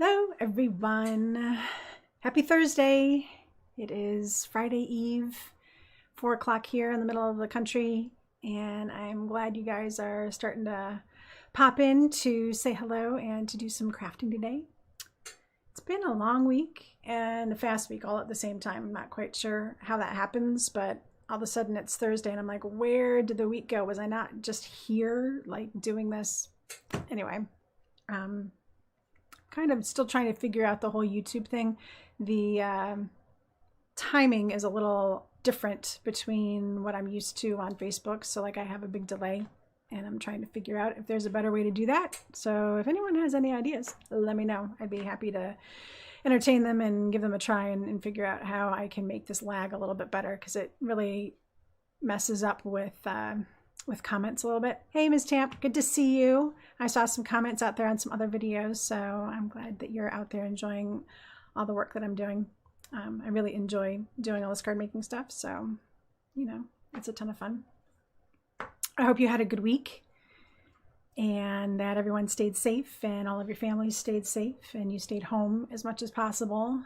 Hello everyone. Happy Thursday. It is Friday Eve, 4 o'clock here in the middle of the country, and I'm glad you guys are starting to pop in to say hello and to do some crafting today. It's been a long week and a fast week all at the same time. I'm not quite sure how that happens, but all of a sudden it's Thursday and I'm like, where did the week go? Was I not just here like doing this? Anyway, kind of still trying to figure out the whole YouTube thing. The timing is a little different between what I'm used to on Facebook. So like I have a big delay and I'm trying to figure out if there's a better way to do that. So if anyone has any ideas, let me know. I'd be happy to entertain them and give them a try and figure out how I can make this lag a little bit better, because it really messes up with comments a little bit. Hey, Ms. Tamp, good to see you. I saw some comments out there on some other videos, so I'm glad that you're out there enjoying all the work that I'm doing. I really enjoy doing all this card making stuff, so, you know, it's a ton of fun. I hope you had a good week and that everyone stayed safe and all of your families stayed safe and you stayed home as much as possible.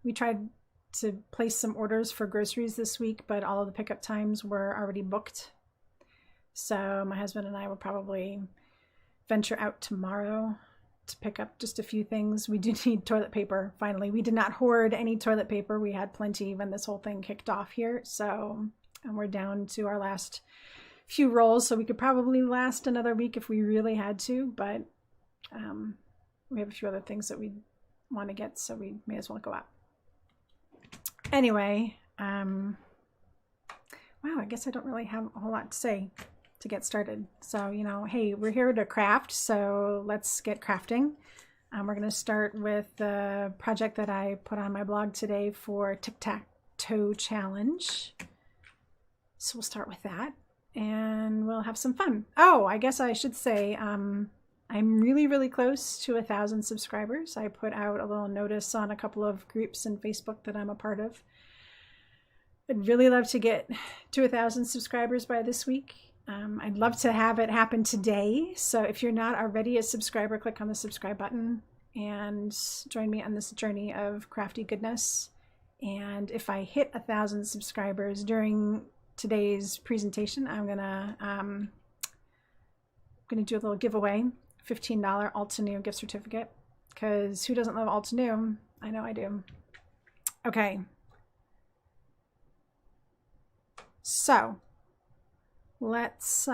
We tried to place some orders for groceries this week, but all of the pickup times were already booked. So my husband and I will probably venture out tomorrow to pick up just a few things. We do need toilet paper, finally. We did not hoard any toilet paper. We had plenty when this whole thing kicked off here. So, and we're down to our last few rolls, so we could probably last another week if we really had to, but we have a few other things that we want to get, so we may as well go out. Anyway, wow, I guess I don't really have a whole lot to say to get started. So, you know, hey, we're here to craft, so let's get crafting. We're going to start with the project that I put on my blog today for Tic Tac Toe Challenge. So we'll start with that and we'll have some fun. Oh, I guess I should say I'm really, really close to 1,000 subscribers. I put out a little notice on a couple of groups in Facebook that I'm a part of. I'd really love to get to 1,000 subscribers by this week. I'd love to have it happen today. So if you're not already a subscriber, click on the subscribe button and join me on this journey of crafty goodness. And if I hit 1,000 subscribers during today's presentation, I'm gonna do a little giveaway, $15 Altenew gift certificate, because who doesn't love Altenew? I know I do. Okay. So let's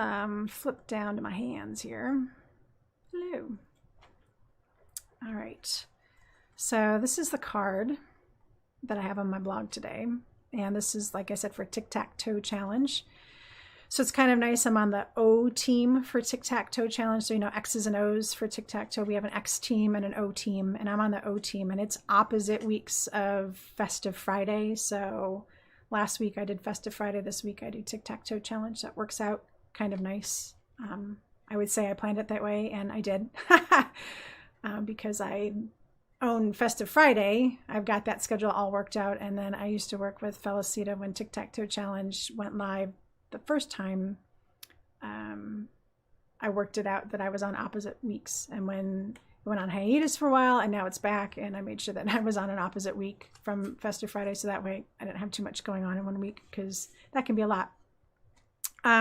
flip down to my hands here. Hello. All right. So this is the card that I have on my blog today. And this is, like I said, for Tic Tac Toe Challenge. So it's kind of nice. I'm on the O team for Tic Tac Toe Challenge. So, you know, X's and O's for Tic Tac Toe. We have an X team and an O team. And I'm on the O team. And it's opposite weeks of Festive Friday. So last week I did Festive Friday. This week I do Tic Tac Toe Challenge. That works out kind of nice. I would say I planned it that way, and I did. Because I own Festive Friday. I've got that schedule all worked out. And then I used to work with Felicita when Tic Tac Toe Challenge went live the first time. I worked it out that I was on opposite weeks. And when it went on hiatus for a while, and now it's back, and I made sure that I was on an opposite week from Festive Friday, so that way I didn't have too much going on in 1 week, because that can be a lot.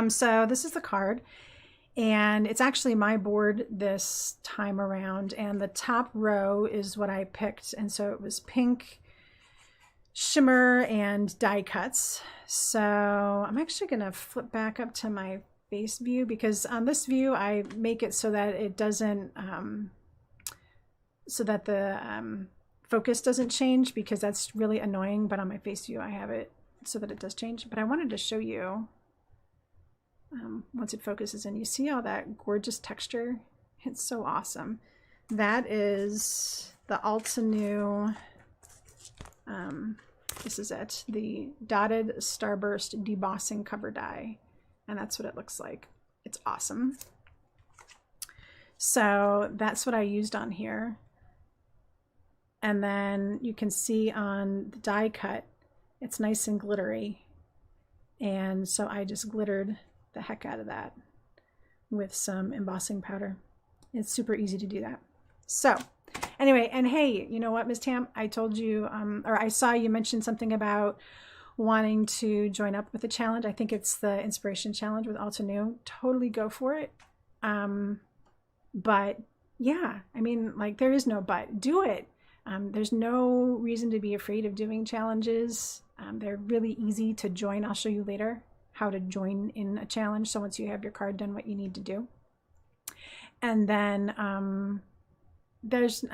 So this is the card, and it's actually my board this time around, and the top row is what I picked, and so it was pink, shimmer, and die cuts. So I'm actually going to flip back up to my face view, because on this view I make it so that it doesn't so that the focus doesn't change, because that's really annoying. But on my face view I have it so that it does change. But I wanted to show you once it focuses in, you see all that gorgeous texture. It's so awesome. That is the Altenew, this is it, the dotted Starburst Debossing cover die, and that's what it looks like. It's awesome. So that's what I used on here. And then you can see on the die cut, it's nice and glittery. And so I just glittered the heck out of that with some embossing powder. It's super easy to do that. So Anyway, and hey, you know what, Miss Tam? I told you, or I saw you mention something about wanting to join up with the challenge. I think it's the inspiration challenge with Altenew. Totally go for it. But yeah, I mean, like, there is no but. Do it. There's no reason to be afraid of doing challenges. They're really easy to join. I'll show you later how to join in a challenge. So once you have your card done, what you need to do. And then I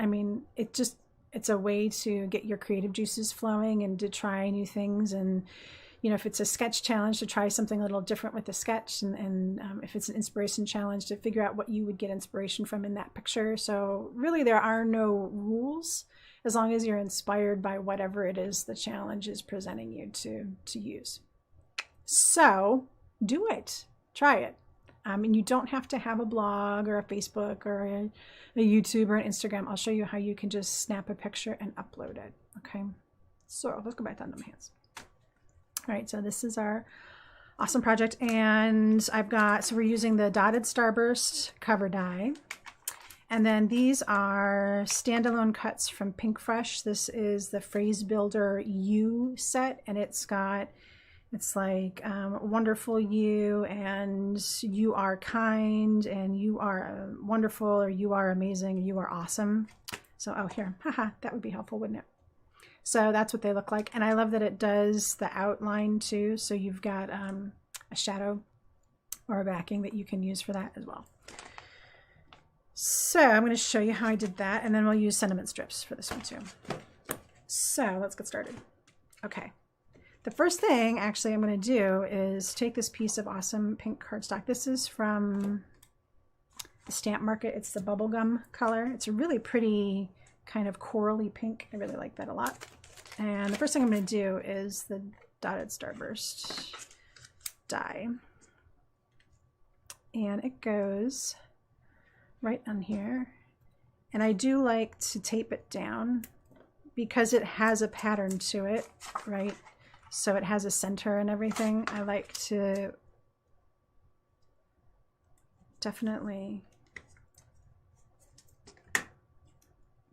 mean, it's a way to get your creative juices flowing and to try new things. And, you know, if it's a sketch challenge, to try something a little different with the sketch. And if it's an inspiration challenge, to figure out what you would get inspiration from in that picture. So really, there are no rules as long as you're inspired by whatever it is the challenge is presenting you to use. So do it. Try it. And you don't have to have a blog or a Facebook or a YouTube or an Instagram. I'll show you how you can just snap a picture and upload it. Okay, so let's go back down to my hands. All right, so this is our awesome project. And so we're using the dotted Starburst cover die. And then these are standalone cuts from Pinkfresh. This is the Phrase Builder U set, and it's like wonderful you, and you are kind, and you are wonderful, or you are amazing, you are awesome. So, oh, here, haha, that would be helpful, wouldn't it? So that's what they look like. And I love that it does the outline too. So you've got a shadow or a backing that you can use for that as well. So I'm going to show you how I did that, and then we'll use sentiment strips for this one too. So let's get started. Okay. The first thing actually I'm going to do is take this piece of awesome pink cardstock. This is from the Stamp Market. It's the bubblegum color. It's a really pretty kind of corally pink. I really like that a lot. And the first thing I'm going to do is the dotted Starburst die. And it goes right on here. And I do like to tape it down because it has a pattern to it, right? So it has a center and everything. I like to definitely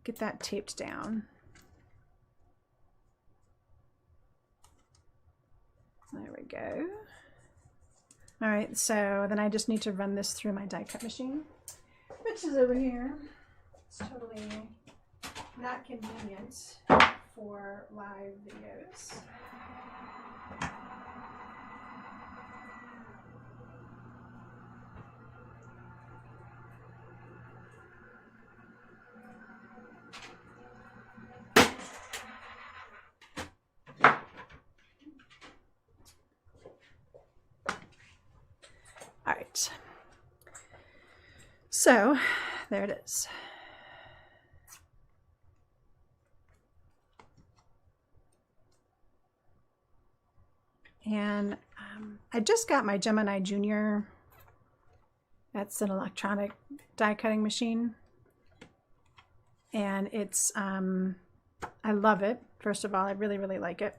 get that taped down. There we go. All right, so then I just need to run this through my die cut machine, which is over here. It's totally not convenient for live videos. All right, so there it is. And I just got my Gemini Junior. That's an electronic die cutting machine. And it's, I love it. First of all, I really, really like it.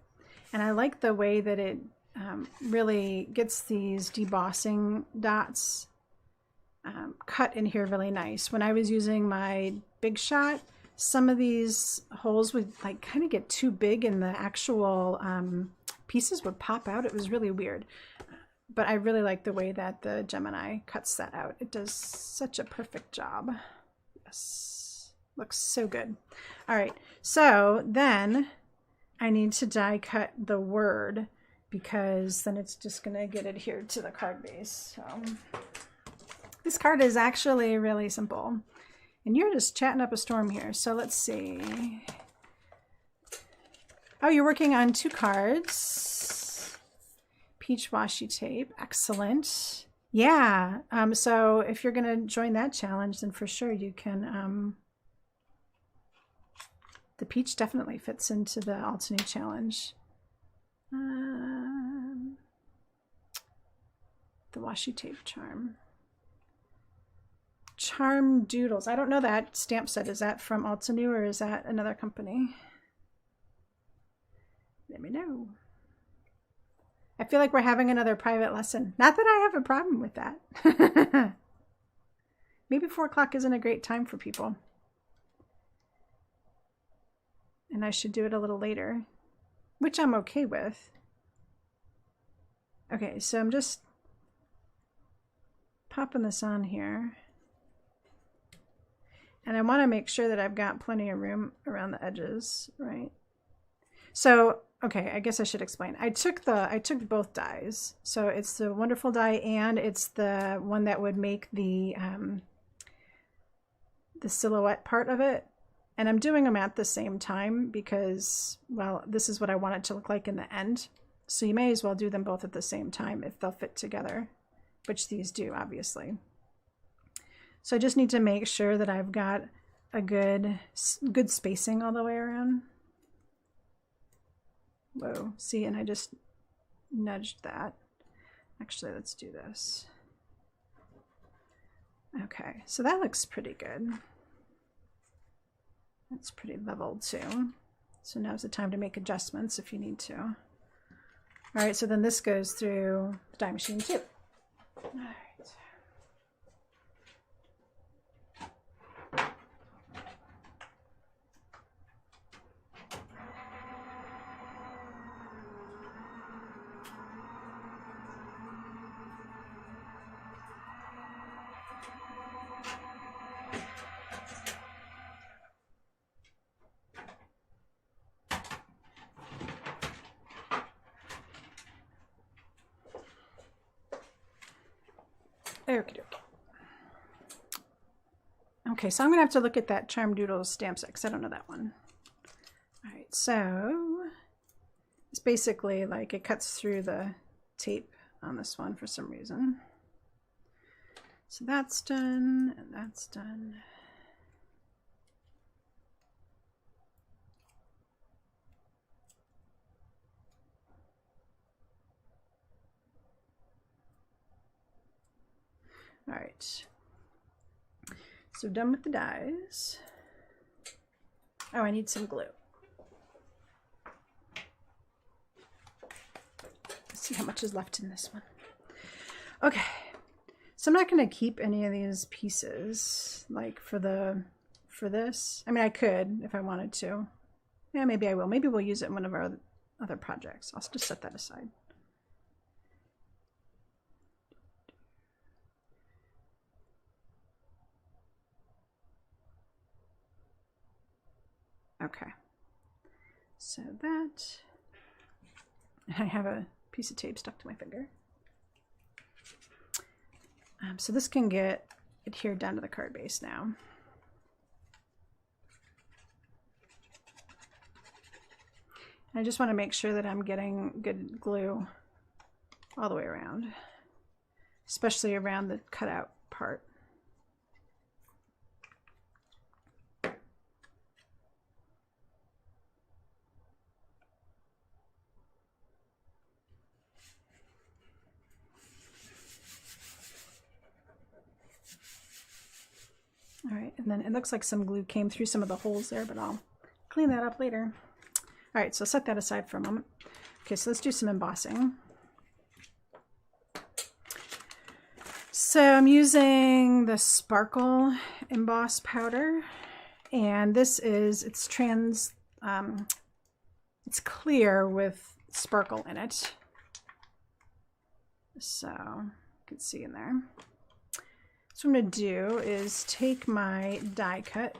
And I like the way that it really gets these debossing dots cut in here really nice. When I was using my Big Shot, some of these holes would like kind of get too big and the actual pieces would pop out. It was really weird. But I really like the way that the Gemini cuts that out. It does such a perfect job. Yes, looks so good. All right, so then I need to die cut the word because then it's just gonna get adhered to the card base. So this card is actually really simple. And you're just chatting up a storm here. So let's see. Oh, you're working on 2 cards. Peach washi tape. Excellent. Yeah. So if you're going to join that challenge, then for sure you can. The peach definitely fits into the Altenew challenge. The washi tape charm. Charm Doodles. I don't know that stamp set. Is that from Altenew or is that another company? Let me know. I feel like we're having another private lesson. Not that I have a problem with that. Maybe 4 o'clock isn't a great time for people. and I should do it a little later, which I'm okay with. Okay, so I'm just popping this on here. And I want to make sure that I've got plenty of room around the edges, right? So, okay, I guess I should explain. I took both dies. So it's the Wonderful die and it's the one that would make the silhouette part of it. And I'm doing them at the same time because, well, this is what I want it to look like in the end. So you may as well do them both at the same time if they'll fit together, which these do, obviously. So I just need to make sure that I've got a good spacing all the way around. Whoa, see, and I just nudged that. Actually, let's do this. Okay, so that looks pretty good. That's pretty level too. So now's the time to make adjustments if you need to. All right, so then this goes through the die machine too. All right. Okay. Okay, so I'm gonna have to look at that Charm Doodle stamp set because I don't know that one. All right, so it's basically like it cuts through the tape on this one for some reason. So that's done, and that's done. All right, so done with the dies. Oh, I need some glue. Let's see how much is left in this one. Okay, so I'm not going to keep any of these pieces like for this. I mean, I could if I wanted to. Yeah, maybe I will. Maybe we'll use it in one of our other projects. I'll just set that aside. Okay, so that, I have a piece of tape stuck to my finger. So this can get adhered down to the card base now. I just want to make sure that I'm getting good glue all the way around, especially around the cutout part. All right, and then it looks like some glue came through some of the holes there, but I'll clean that up later. All right, so set that aside for a moment. Okay, so let's do some embossing. So I'm using the Sparkle Emboss Powder, and this is, it's clear with sparkle in it. So you can see in there. So what I'm going to do is take my die cut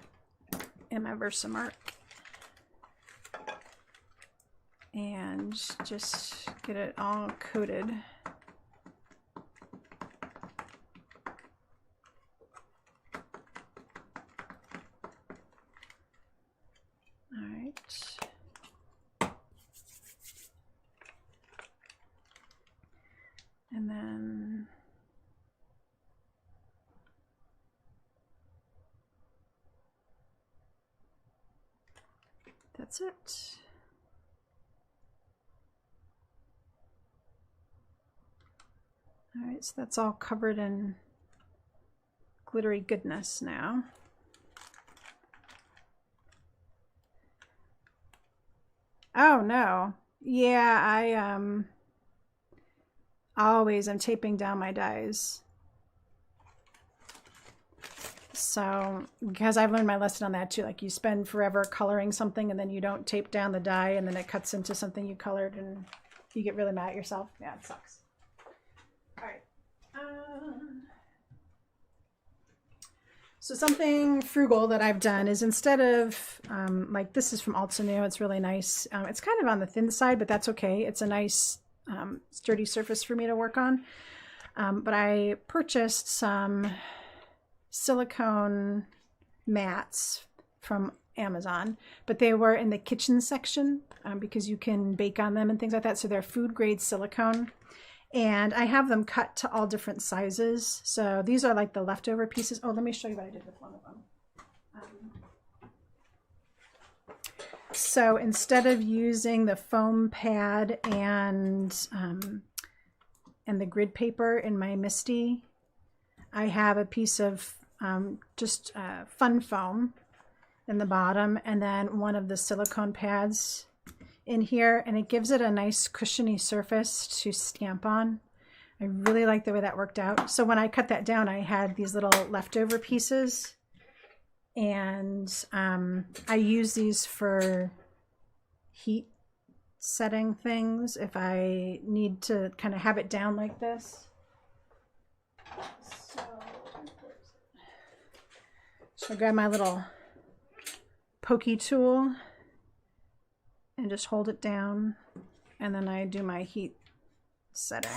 and my Versamark and just get it all coated. All right. And then that's it. All right, so that's all covered in glittery goodness now. Oh no. Yeah, I always am taping down my dies. So, because I've learned my lesson on that too, like you spend forever coloring something and then you don't tape down the dye and then it cuts into something you colored and you get really mad at yourself. Yeah, it sucks. All right. So something frugal that I've done is instead of, like this is from Altenew, it's really nice. It's kind of on the thin side, but that's okay. It's a nice sturdy surface for me to work on. But I purchased some silicone mats from Amazon, but they were in the kitchen section because you can bake on them and things like that. So they're food grade silicone. And I have them cut to all different sizes. So these are like the leftover pieces. Oh, let me show you what I did with one of them. So instead of using the foam pad and the grid paper in my Misty, I have a piece of just fun foam in the bottom and then one of the silicone pads in here, and it gives it a nice cushiony surface to stamp on. I really like the way that worked out. So when I cut that down, I had these little leftover pieces, and I use these for heat setting things if I need to kind of have it down like this. So I grab my little pokey tool and just hold it down, and then I do my heat setting.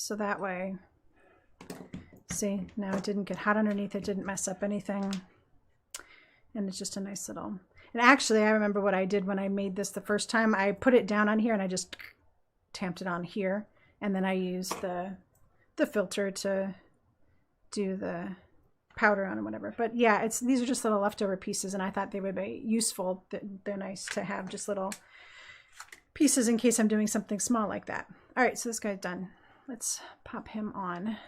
So that way, see, now it didn't get hot underneath, it didn't mess up anything. And it's just a nice little, and actually I remember what I did when I made this the first time. I put it down on here and I just tamped it on here. And then I used the filter to do the powder on and whatever. But yeah, these are just little leftover pieces, and I thought they would be useful. They're nice to have, just little pieces in case I'm doing something small like that. All right, so this guy's done. Let's pop him on.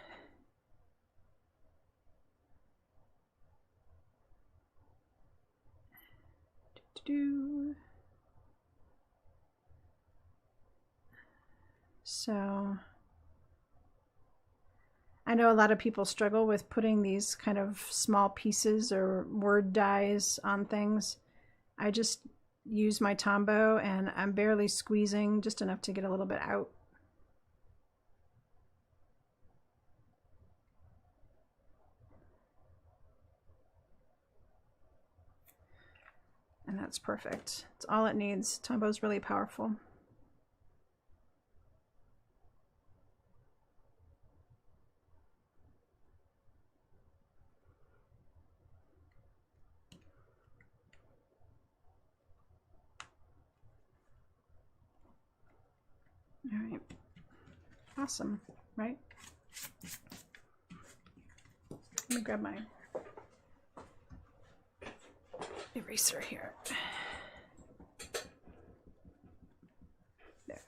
So I know a lot of people struggle with putting these kind of small pieces or word dies on things. I just use my Tombow and I'm barely squeezing, just enough to get a little bit out. And that's perfect. It's all it needs. Tombow's really powerful. All right. Awesome, right? Let me grab my eraser here. There.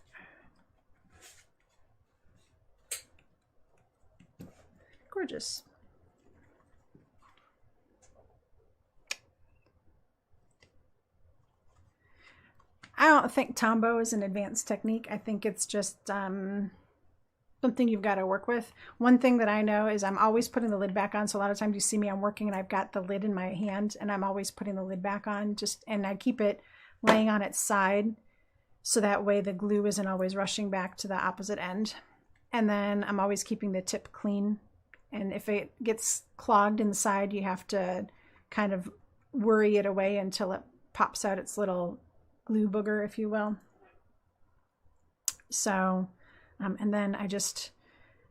Gorgeous. I don't think Tombow is an advanced technique. I think it's just something you've got to work with. One thing that I know is I'm always putting the lid back on. So a lot of times you see me, I'm working and I've got the lid in my hand and I'm always putting the lid back on, and I keep it laying on its side so that way the glue isn't always rushing back to the opposite end. And then I'm always keeping the tip clean. And if it gets clogged inside, you have to kind of worry it away until it pops out its little glue booger, if you will. So, and then I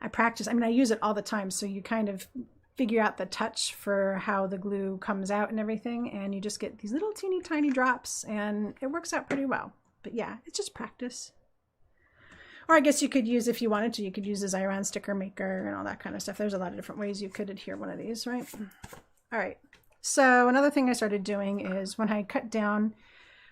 practice. I mean, I use it all the time. So you kind of figure out the touch for how the glue comes out and everything. And you just get these little teeny tiny drops and it works out pretty well. But yeah, it's just practice. Or I guess you could use, if you wanted to, you could use a Xyron sticker maker and all that kind of stuff. There's a lot of different ways you could adhere one of these, right? All right. So another thing I started doing is when I cut down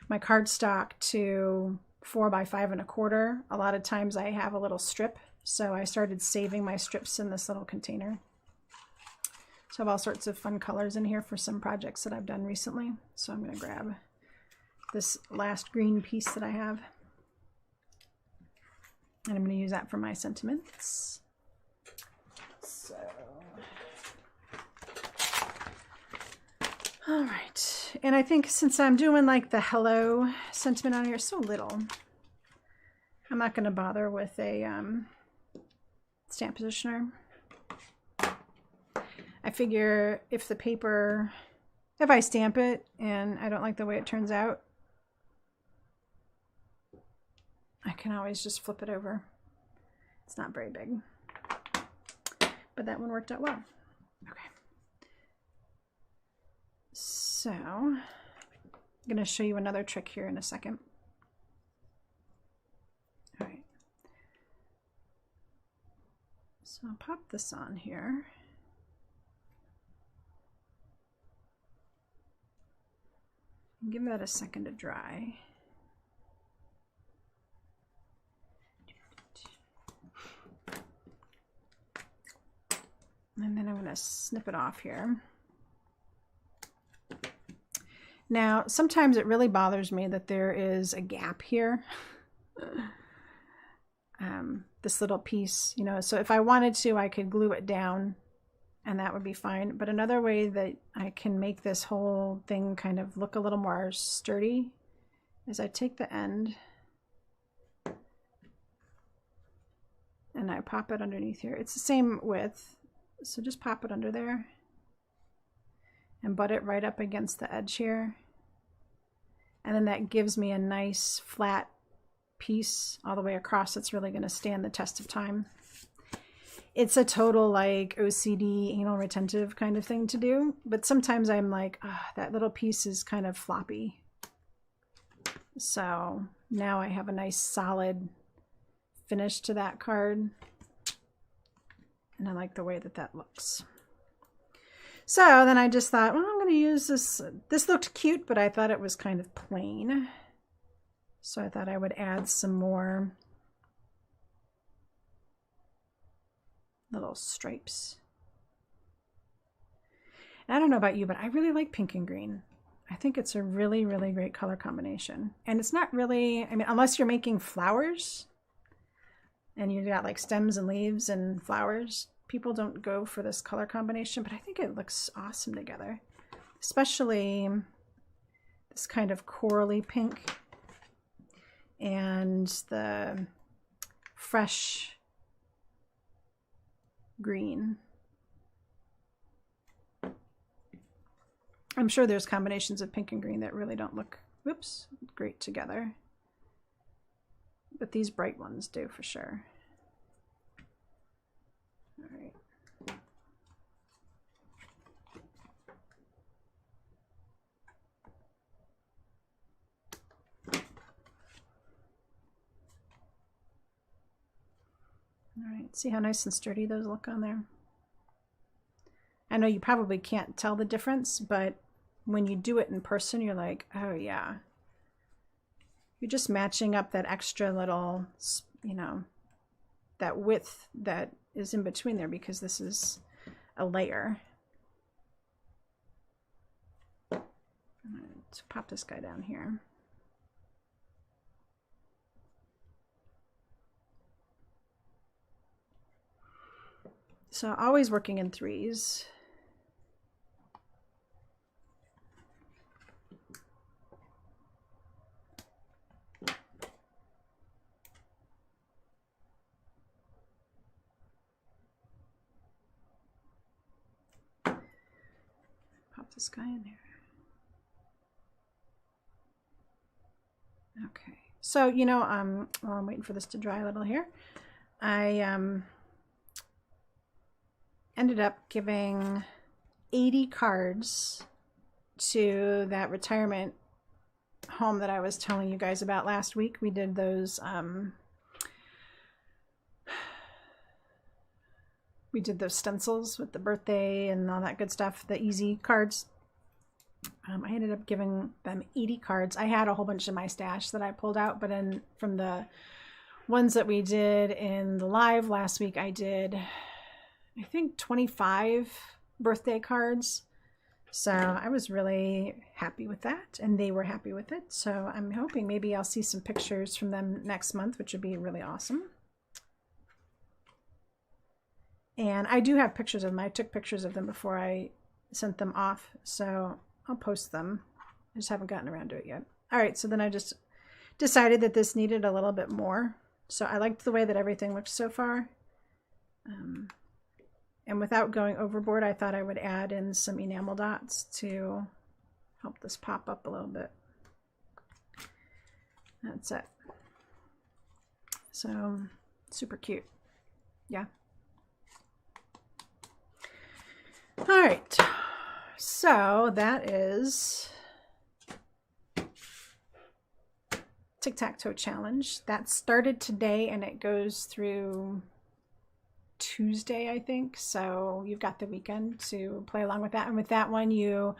my cardstock to 4 by 5 1/4, a lot of times I have a little strip. So I started saving my strips in this little container. So I have all sorts of fun colors in here for some projects that I've done recently. So I'm going to grab this last green piece that I have. And I'm going to use that for my sentiments. So, all right. And I think since I'm doing like the hello sentiment on here so little, I'm not going to bother with a stamp positioner. I figure if the paper, if I stamp it and I don't like the way it turns out, I can always just flip it over. It's not very big, but that one worked out well. Okay. So I'm going to show you another trick here in a second. All right. So I'll pop this on here. Give that a second to dry. And then I'm going to snip it off here. Now, sometimes it really bothers me that there is a gap here. This little piece, you know, so if I wanted to, I could glue it down and that would be fine. But another way that I can make this whole thing kind of look a little more sturdy is I take the end and I pop it underneath here. It's the same width, so just pop it under there and butt it right up against the edge here. And then that gives me a nice flat piece all the way across that's really going to stand the test of time. It's a total like OCD anal retentive kind of thing to do, but sometimes I'm like, oh, that little piece is kind of floppy. So now I have a nice solid finish to that card, and I like the way that that looks. So then I just thought, well, I'm going to use this. This looked cute, but I thought it was kind of plain. So I thought I would add some more little stripes. And I don't know about you, but I really like pink and green. I think it's a really, really great color combination. And it's not really, I mean, unless you're making flowers and you've got like stems and leaves and flowers, people don't go for this color combination, but I think it looks awesome together. Especially this kind of corally pink and the fresh green. I'm sure there's combinations of pink and green that really don't look, whoops, great together. But these bright ones do for sure. All right. All right, see how nice and sturdy those look on there? I know you probably can't tell the difference, but when you do it in person, you're like, oh yeah. You're just matching up that extra little, you know, that width that is in between there because this is a layer. I'm going to pop this guy down here. So always working in threes. Pop this guy in there. Okay. So, you know, while I'm waiting for this to dry a little here, I ended up giving 80 cards to that retirement home that I was telling you guys about last week. We did those we did those stencils with the birthday and all that good stuff, the easy cards. I ended up giving them 80 cards. I had a whole bunch in my stash that I pulled out, but from the ones that we did in the live last week, I did, I think, 25 birthday cards. So I was really happy with that, and they were happy with it. So I'm hoping maybe I'll see some pictures from them next month, which would be really awesome. And I do have pictures of them. I took pictures of them before I sent them off, so I'll post them. I just haven't gotten around to it yet. All right, so then I just decided that this needed a little bit more. So I liked the way that everything looked so far. And without going overboard, I thought I would add in some enamel dots to help this pop up a little bit. That's it. So super cute. Yeah. All right. So that is Tic Tac Toe Challenge. That started today and it goes through Tuesday, I think. So you've got the weekend to play along with that. And with that one, you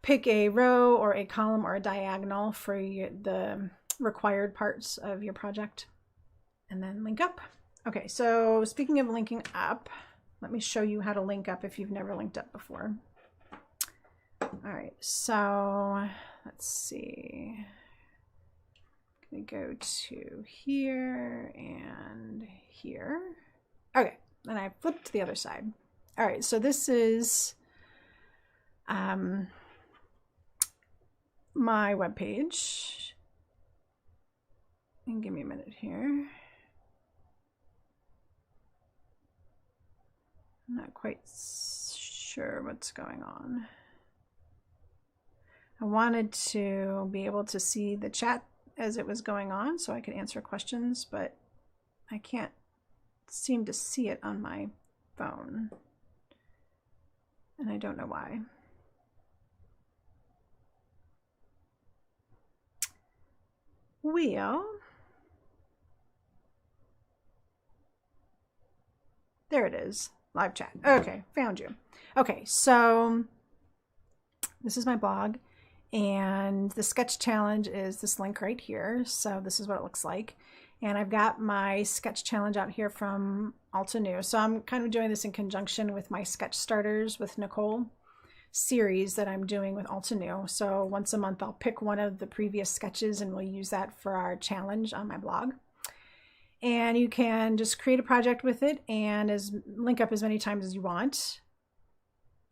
pick a row or a column or a diagonal for the required parts of your project and then link up. Okay, so speaking of linking up, let me show you how to link up if you've never linked up before. All right, so let's see. I'm gonna go to here and here. Okay, and I flipped to the other side. All right, so this is my webpage. And give me a minute here. I'm not quite sure what's going on. I wanted to be able to see the chat as it was going on so I could answer questions, but I can't seem to see it on my phone. And I don't know why. There it is. Live chat. Okay, found you. Okay, so this is my blog, and the sketch challenge is this link right here. So this is what it looks like. And I've got my sketch challenge out here from Altenew. So I'm kind of doing this in conjunction with my sketch starters with Nicole series that I'm doing with Altenew. So once a month, I'll pick one of the previous sketches and we'll use that for our challenge on my blog. And you can just create a project with it and link up as many times as you want.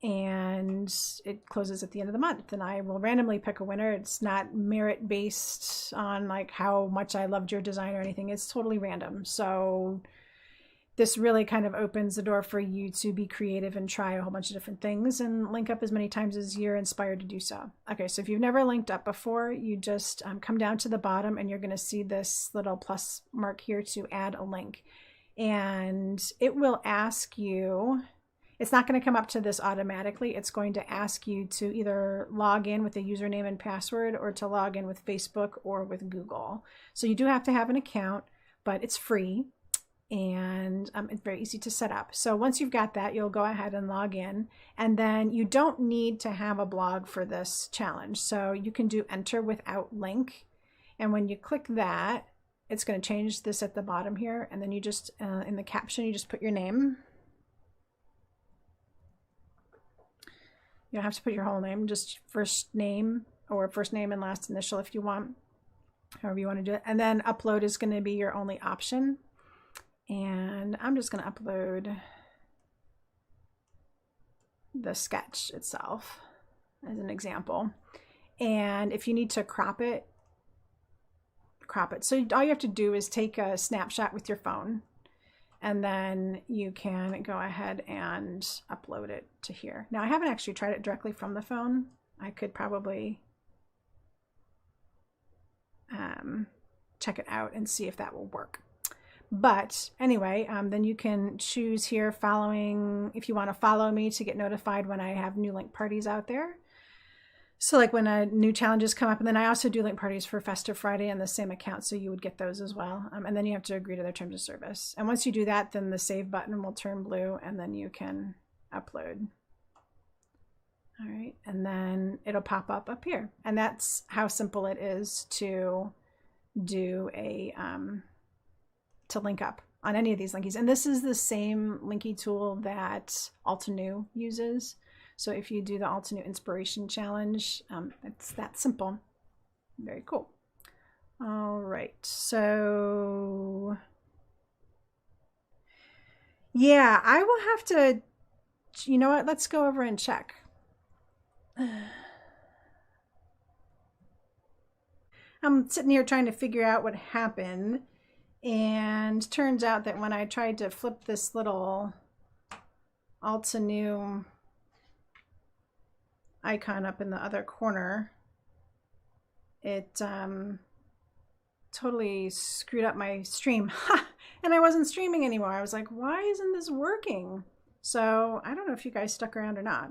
And it closes at the end of the month. And I will randomly pick a winner. It's not merit based on like how much I loved your design or anything. It's totally random. So this really kind of opens the door for you to be creative and try a whole bunch of different things and link up as many times as you're inspired to do so. Okay, so if you've never linked up before, you just come down to the bottom and you're going to see this little plus mark here to add a link. And it will ask you, it's not going to come up to this automatically. It's going to ask you to either log in with a username and password or to log in with Facebook or with Google. So you do have to have an account, but it's free. And it's very easy to set up. So once you've got that, you'll go ahead and log in, and then you don't need to have a blog for this challenge. So you can do enter without link. And when you click that, it's going to change this at the bottom here. And then you just, in the caption, you just put your name. You don't have to put your whole name, just first name or first name and last initial if you want, however you want to do it. And then upload is going to be your only option. And I'm just going to upload the sketch itself as an example. And if you need to crop it, crop it. So all you have to do is take a snapshot with your phone, and then you can go ahead and upload it to here. Now, I haven't actually tried it directly from the phone. I could probably check it out and see if that will work. But anyway, then you can choose here following, if you want to follow me to get notified when I have new link parties out there. So like when a new challenges come up, and then I also do link parties for Festive Friday on the same account, so you would get those as well. And then you have to agree to their terms of service. And once you do that, then the save button will turn blue, and then you can upload. All right, and then it'll pop up here. And that's how simple it is to do a, to link up on any of these linkies. And this is the same linky tool that Altenew uses. So if you do the Altenew Inspiration Challenge, it's that simple. Very cool. All right, so yeah, I will have to, you know what, let's go over and check. I'm sitting here trying to figure out what happened, and turns out that when I tried to flip this little Altenew icon up in the other corner, it totally screwed up my stream. And I wasn't streaming anymore. I was like, why isn't this working? So I don't know if you guys stuck around or not.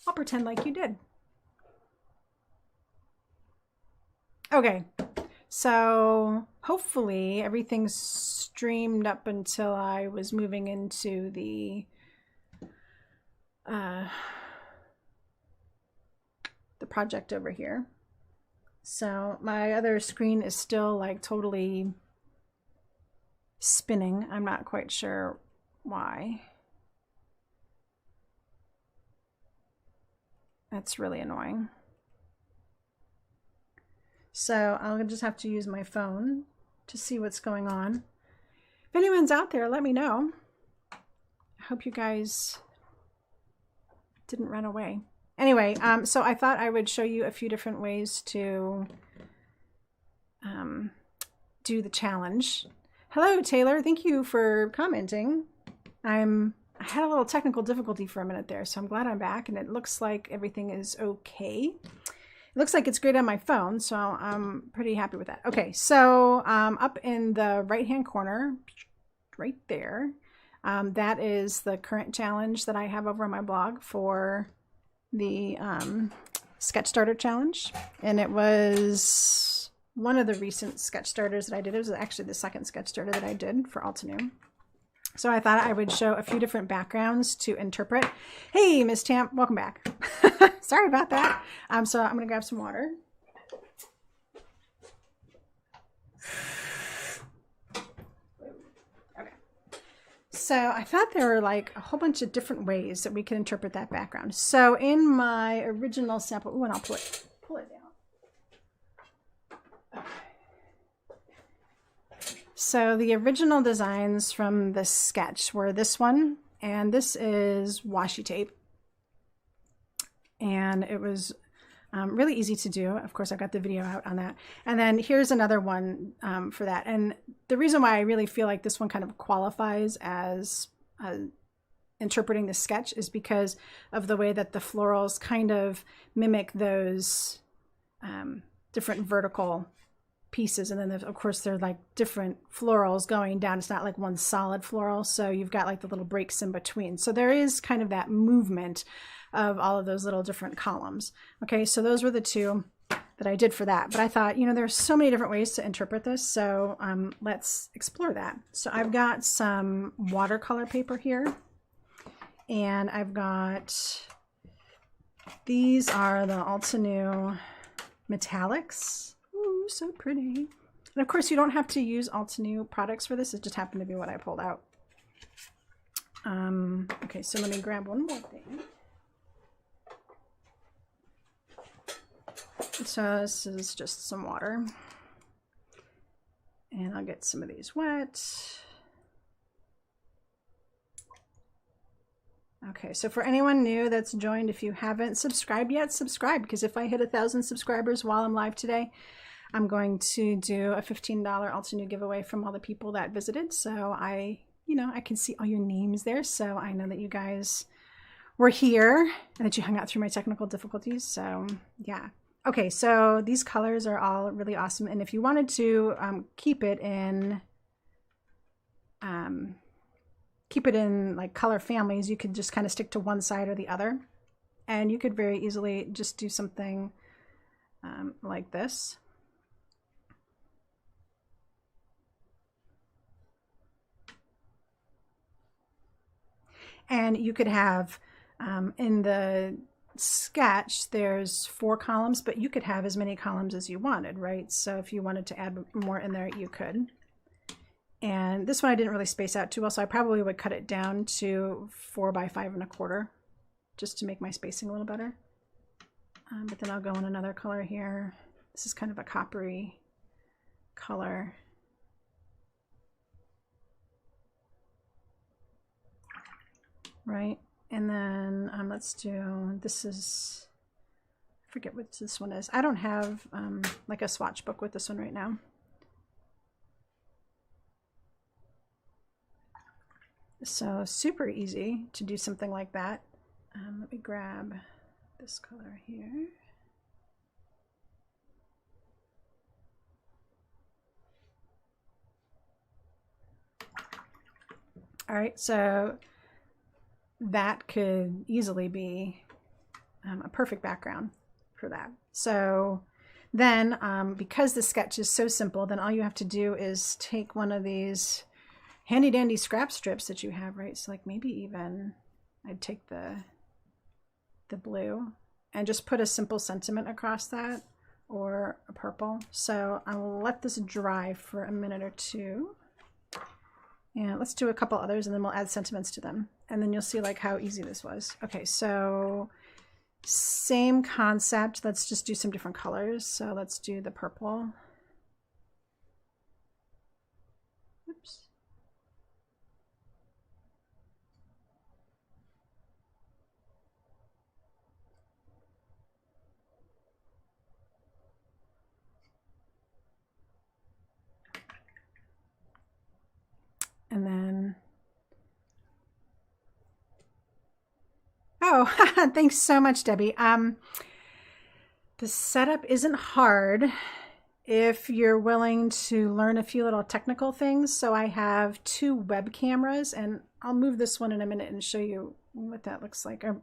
I'll pretend like you did. Okay, so hopefully everything's streamed up until I was moving into the project over here. So my other screen is still like totally spinning. I'm not quite sure why. That's really annoying. So I'll just have to use my phone to see what's going on. If anyone's out there, let me know. I hope you guys didn't run away. Anyway, so I thought I would show you a few different ways to do the challenge. Hello, Taylor. Thank you for commenting. I had a little technical difficulty for a minute there, so I'm glad I'm back, and it looks like everything is okay. It looks like it's great on my phone, so I'm pretty happy with that. Okay, so up in the right-hand corner, right there, that is the current challenge that I have over on my blog for the Sketch Starter Challenge. And it was one of the recent Sketch Starters that I did. It was actually the second Sketch Starter that I did for Altenew. So I thought I would show a few different backgrounds to interpret. Hey, Miss Tamp, welcome back. Sorry about that. So I'm gonna grab some water. Okay. So I thought there were like a whole bunch of different ways that we can interpret that background. So in my original sample, ooh, and I'll pull it down. So the original designs from the sketch were this one, and this is washi tape. And it was really easy to do. Of course, I've got the video out on that. And then here's another one for that. And the reason why I really feel like this one kind of qualifies as interpreting the sketch is because of the way that the florals kind of mimic those different vertical pieces, and then of course they're like different florals going down. It's not like one solid floral, so you've got like the little breaks in between. So there is kind of that movement of all of those little different columns. Okay, so those were the two that I did for that. But I thought, you know, there's so many different ways to interpret this, so let's explore that. So I've got some watercolor paper here, and I've got, these are the Altenew metallics. Ooh, so pretty. And of course, you don't have to use Altenew products for this. It just happened to be what I pulled out. Okay, so let me grab one more thing. So this is just some water. And I'll get some of these wet. Okay, so for anyone new that's joined, if you haven't subscribed yet, subscribe, because if I hit 1,000 subscribers while I'm live today, I'm going to do a $15 Altenew giveaway from all the people that visited. So I can see all your names there. So I know that you guys were here and that you hung out through my technical difficulties. So yeah. Okay, so these colors are all really awesome. And if you wanted to keep it in like color families, you could just kind of stick to one side or the other. And you could very easily just do something like this. And you could have in the sketch, there's 4 columns, but you could have as many columns as you wanted, right? So if you wanted to add more in there, you could. And this one I didn't really space out too well, so I probably would cut it down to 4 by 5 1/4, just to make my spacing a little better. But then I'll go in another color here. This is kind of a coppery color. Right, and then let's do, this is, I forget what this one is. I don't have like a swatch book with this one right now. So super easy to do something like that. Let me grab this color here. All right, so that could easily be a perfect background for that. So then because the sketch is so simple, then all you have to do is take one of these handy dandy scrap strips that you have, right? So like maybe even I'd take the blue and just put a simple sentiment across that, or a purple. So I'll let this dry for a minute or two. And let's do a couple others and then we'll add sentiments to them. And then you'll see like how easy this was. Okay, so same concept. Let's just do some different colors. So let's do the purple. Oops. And then, oh, thanks so much, Debbie. The setup isn't hard if you're willing to learn a few little technical things. So I have 2 web cameras, and I'll move this one in a minute and show you what that looks like. Or,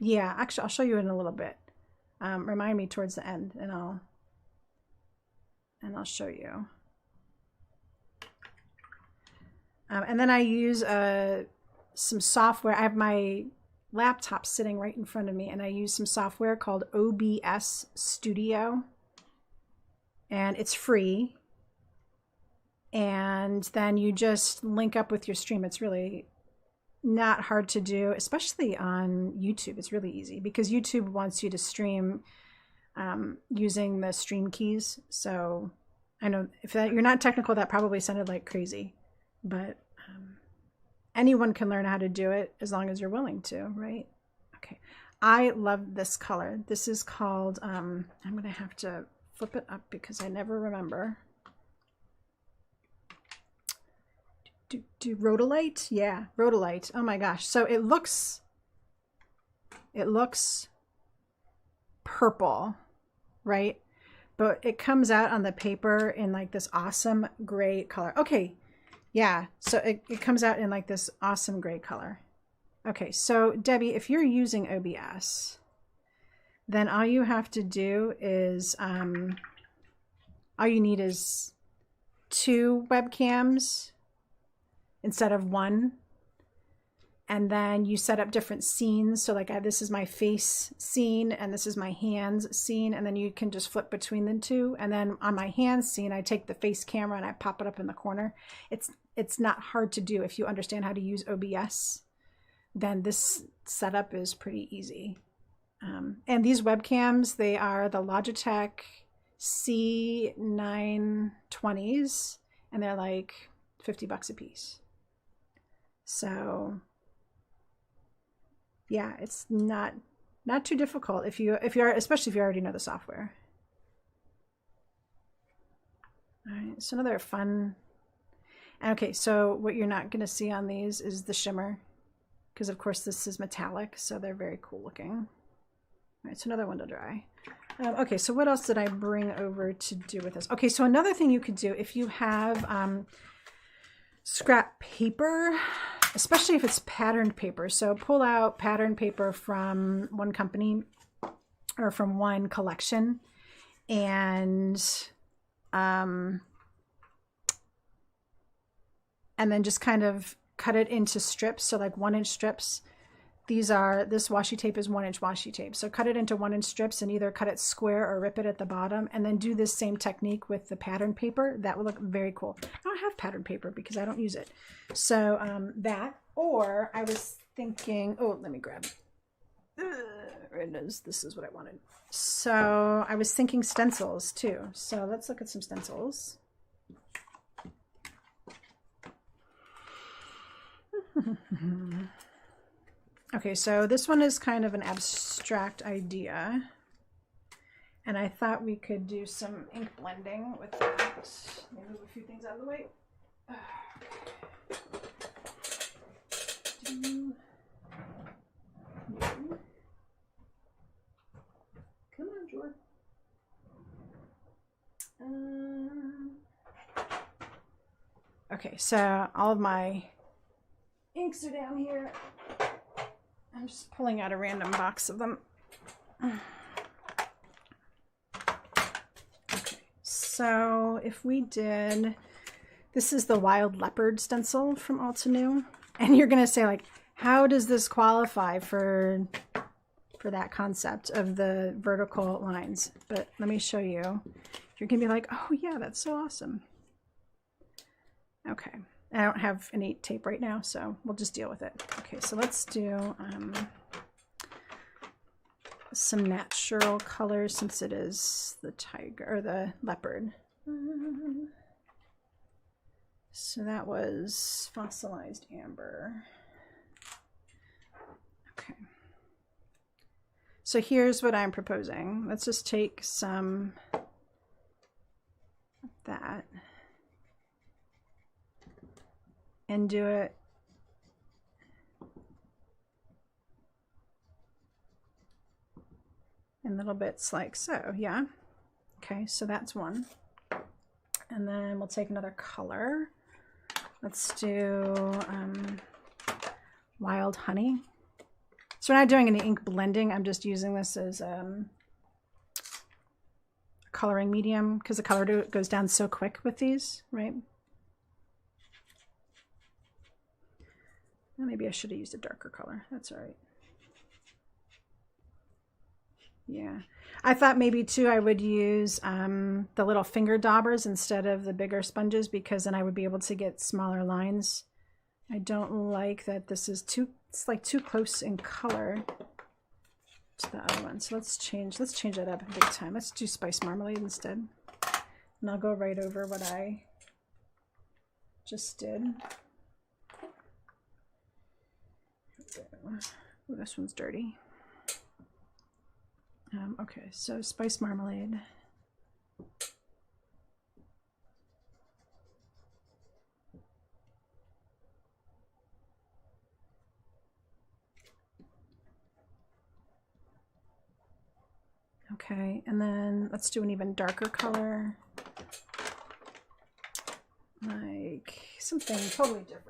yeah, actually, I'll show you in a little bit. Remind me towards the end, and I'll show you. And then I use some software. I have my laptop sitting right in front of me, and I use some software called OBS Studio, and it's free. And then you just link up with your stream. It's really not hard to do, especially on YouTube. It's really easy because YouTube wants you to stream using the stream keys. So I know if you're not technical, that probably sounded like crazy. But anyone can learn how to do it as long as you're willing to, right? Okay, I love this color. This is called, I'm going to have to flip it up because I never remember. Do rhodolite? Yeah, rhodolite. Oh my gosh. So it looks purple, right? But it comes out on the paper in like this awesome gray color. Okay. Yeah, so it comes out in like this awesome gray color. Okay, so Debbie, if you're using OBS, then all you have to do is, all you need is 2 webcams instead of 1. And then you set up different scenes. So like this is my face scene and this is my hands scene. And then you can just flip between the 2. And then on my hands scene, I take the face camera and I pop it up in the corner. It's not hard to do. If you understand how to use OBS, then this setup is pretty easy. And these webcams, they are the Logitech C920s, and they're like $50 a piece. So yeah, it's not too difficult if you especially if you already know the software. All right, so another fun. Okay, so what you're not going to see on these is the shimmer, because of course this is metallic, so they're very cool looking. All right, so another one to dry. Okay, so what else did I bring over to do with this? Okay, so another thing you could do if you have scrap paper, especially if it's patterned paper. So pull out patterned paper from one company or from one collection, and then just kind of cut it into strips. So like 1-inch strips. This washi tape is 1-inch washi tape. So cut it into 1-inch strips and either cut it square or rip it at the bottom, and then do this same technique with the pattern paper. That would look very cool. I don't have pattern paper because I don't use it. So that, or I was thinking, oh, let me grab it. There it is. This is what I wanted. So I was thinking stencils too. So let's look at some stencils. Okay, so this one is kind of an abstract idea, and I thought we could do some ink blending with that. Let me move a few things out of the way. Come on, Jordan. Okay, so all of my inks are down here. I'm just pulling out a random box of them. Okay, so if we did, this is the Wild Leopard stencil from Altenew, and you're gonna say like, how does this qualify for that concept of the vertical lines? But let me show you. You're gonna be like, oh yeah, that's so awesome. Okay. I don't have any tape right now, so we'll just deal with it. Okay, so let's do some natural colors since it is the tiger or the leopard. So that was fossilized amber. Okay. So here's what I'm proposing. Let's just take some of that and do it in little bits like so. Yeah. Okay, so that's one. And then we'll take another color. Let's do Wild Honey. So we're not doing any ink blending. I'm just using this as a coloring medium because the color goes down so quick with these, right? Maybe I should have used a darker color. That's all right. Yeah. I thought maybe too I would use the little finger daubers instead of the bigger sponges, because then I would be able to get smaller lines. I don't like that this is it's like too close in color to the other one. So let's change that up big time. Let's do Spice Marmalade instead. And I'll go right over what I just did. Oh, this one's dirty. Okay, so Spice Marmalade. Okay, and then let's do an even darker color. Like something totally different.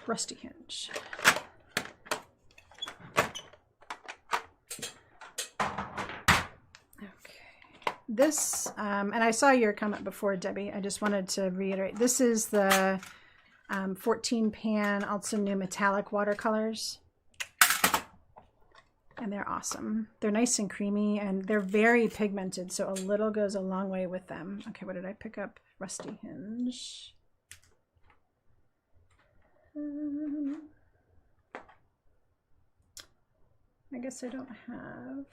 Rusty Hinge. Okay. This, and I saw your comment before, Debbie. I just wanted to reiterate. This is the 14 pan Altenew metallic watercolors. And they're awesome. They're nice and creamy, and they're very pigmented, so a little goes a long way with them. Okay, what did I pick up? Rusty Hinge. I guess I don't have.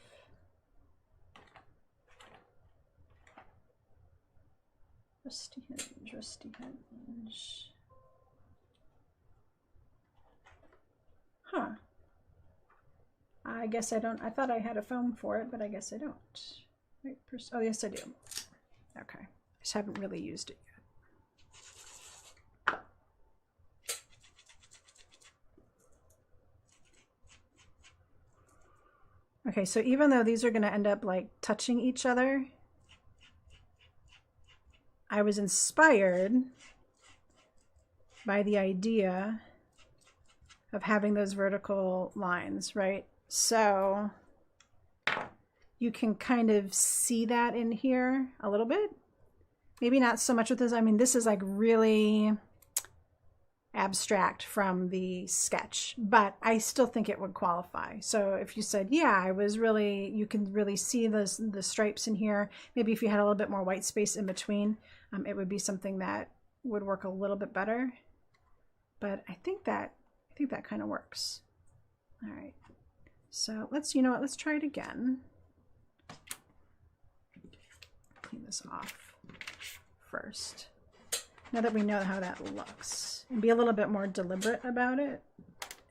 Rusty Hinge, Rusty Hinge. Huh. I guess I don't. I thought I had a foam for it, but I guess I don't. Wait, oh, yes, I do. Okay. I just haven't really used it yet. Okay, so even though these are going to end up like touching each other, I was inspired by the idea of having those vertical lines, right? So you can kind of see that in here a little bit. Maybe not so much with this. I mean, this is like really abstract from the sketch, but I still think it would qualify. So if you said, yeah, I was really, you can really see the stripes in here. Maybe if you had a little bit more white space in between, it would be something that would work a little bit better. But I think that kind of works. All right. So let's, you know what, let's try it again. Clean this off first. Now that we know how that looks, and be a little bit more deliberate about it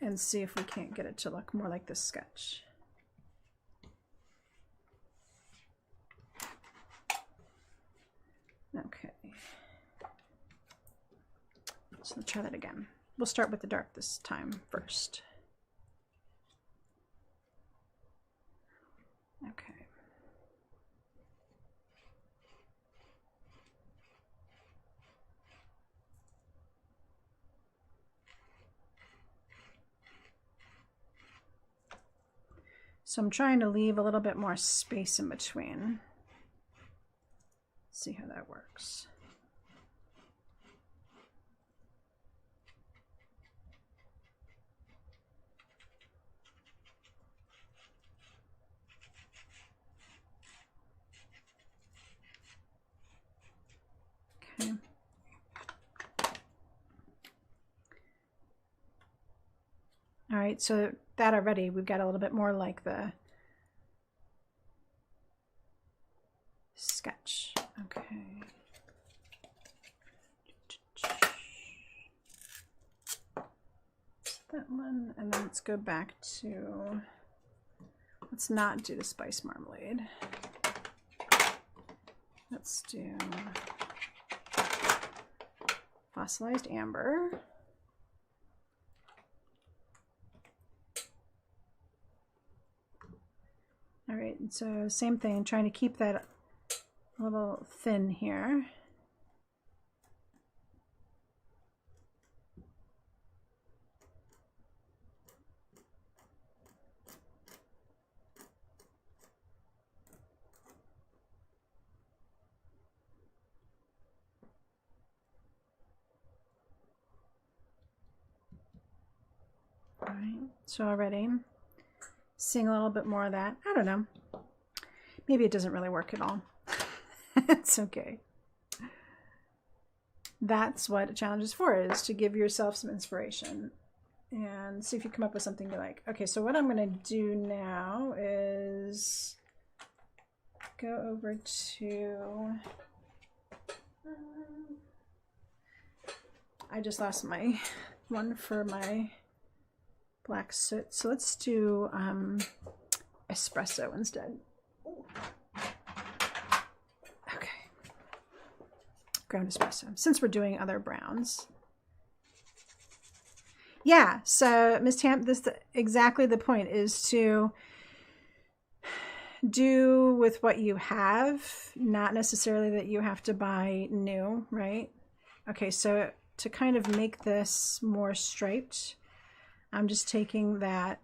and see if we can't get it to look more like this sketch. Okay. So let's try that again. We'll start with the dark this time first. Okay. So I'm trying to leave a little bit more space in between. See how that works. Okay. All right, so that already, we've got a little bit more like the sketch. Okay. That one, and then let's go back to, let's not do the spice marmalade. Let's do fossilized amber. All right, and so same thing, trying to keep that a little thin here. All right, so already seeing a little bit more of that. I don't know. Maybe it doesn't really work at all. It's okay. That's what a challenge is for, is to give yourself some inspiration and see if you come up with something you like. Okay, so what I'm going to do now is go over to... I just lost my one for my black soot, so let's do espresso instead. Okay, ground espresso, since we're doing other browns. Yeah, so Miss Tamp, this exactly the point, is to do with what you have, not necessarily that you have to buy new, right? Okay, so to kind of make this more striped, I'm just taking that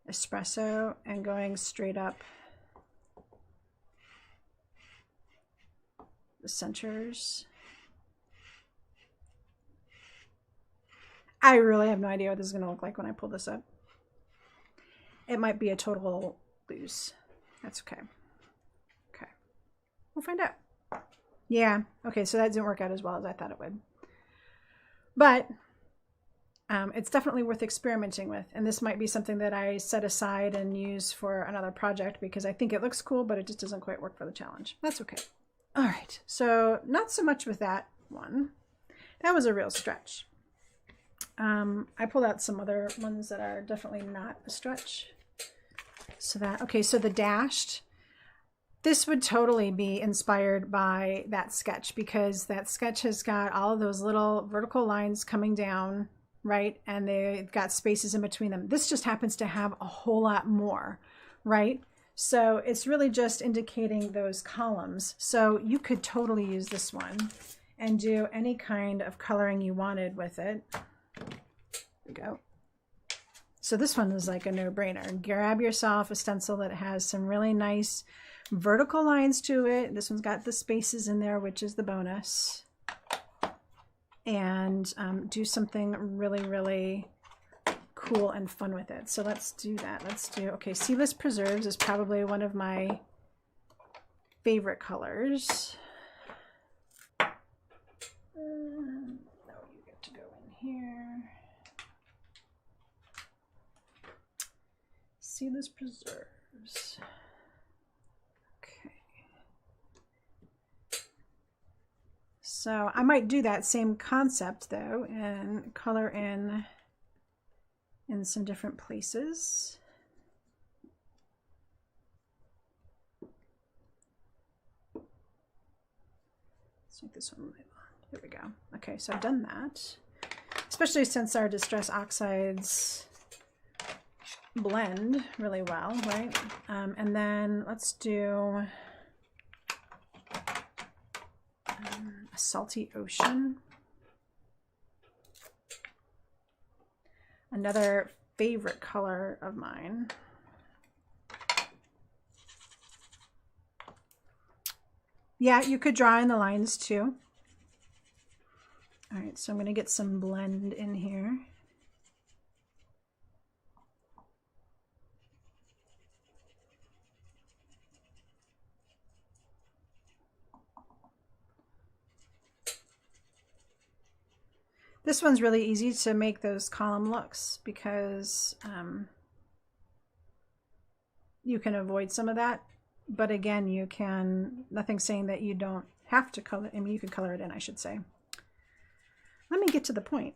espresso and going straight up the centers. I really have no idea what this is going to look like when I pull this up. It might be a total lose. That's okay. Okay. We'll find out. Yeah. Okay, so that didn't work out as well as I thought it would. But it's definitely worth experimenting with. And this might be something that I set aside and use for another project because I think it looks cool, but it just doesn't quite work for the challenge. That's okay. All right. So not so much with that one. That was a real stretch. I pulled out some other ones that are definitely not a stretch. So that, okay, so the dashed, this would totally be inspired by that sketch because that sketch has got all of those little vertical lines coming down right? And they've got spaces in between them. This just happens to have a whole lot more, right? So it's really just indicating those columns. So you could totally use this one and do any kind of coloring you wanted with it. There we go. So this one is like a no-brainer. Grab yourself a stencil that has some really nice vertical lines to it. This one's got the spaces in there, which is the bonus. And do something really, really cool and fun with it. So let's do that. Let's do, okay, Seedless Preserves is probably one of my favorite colors. No, you get to go in here. Seedless Preserves. Okay. So I might do that same concept though and color in some different places. Let's make this one really long. There we go. Okay, so I've done that. Especially since our Distress Oxides blend really well, right? And then let's do a Salty Ocean. Another favorite color of mine. Yeah, you could draw in the lines too. All right, so I'm going to get some blend in here. This one's really easy to make those column looks because you can avoid some of that. But again, you can, nothing's saying that you don't have to color, I mean, you can color it in, I should say. Let me get to the point.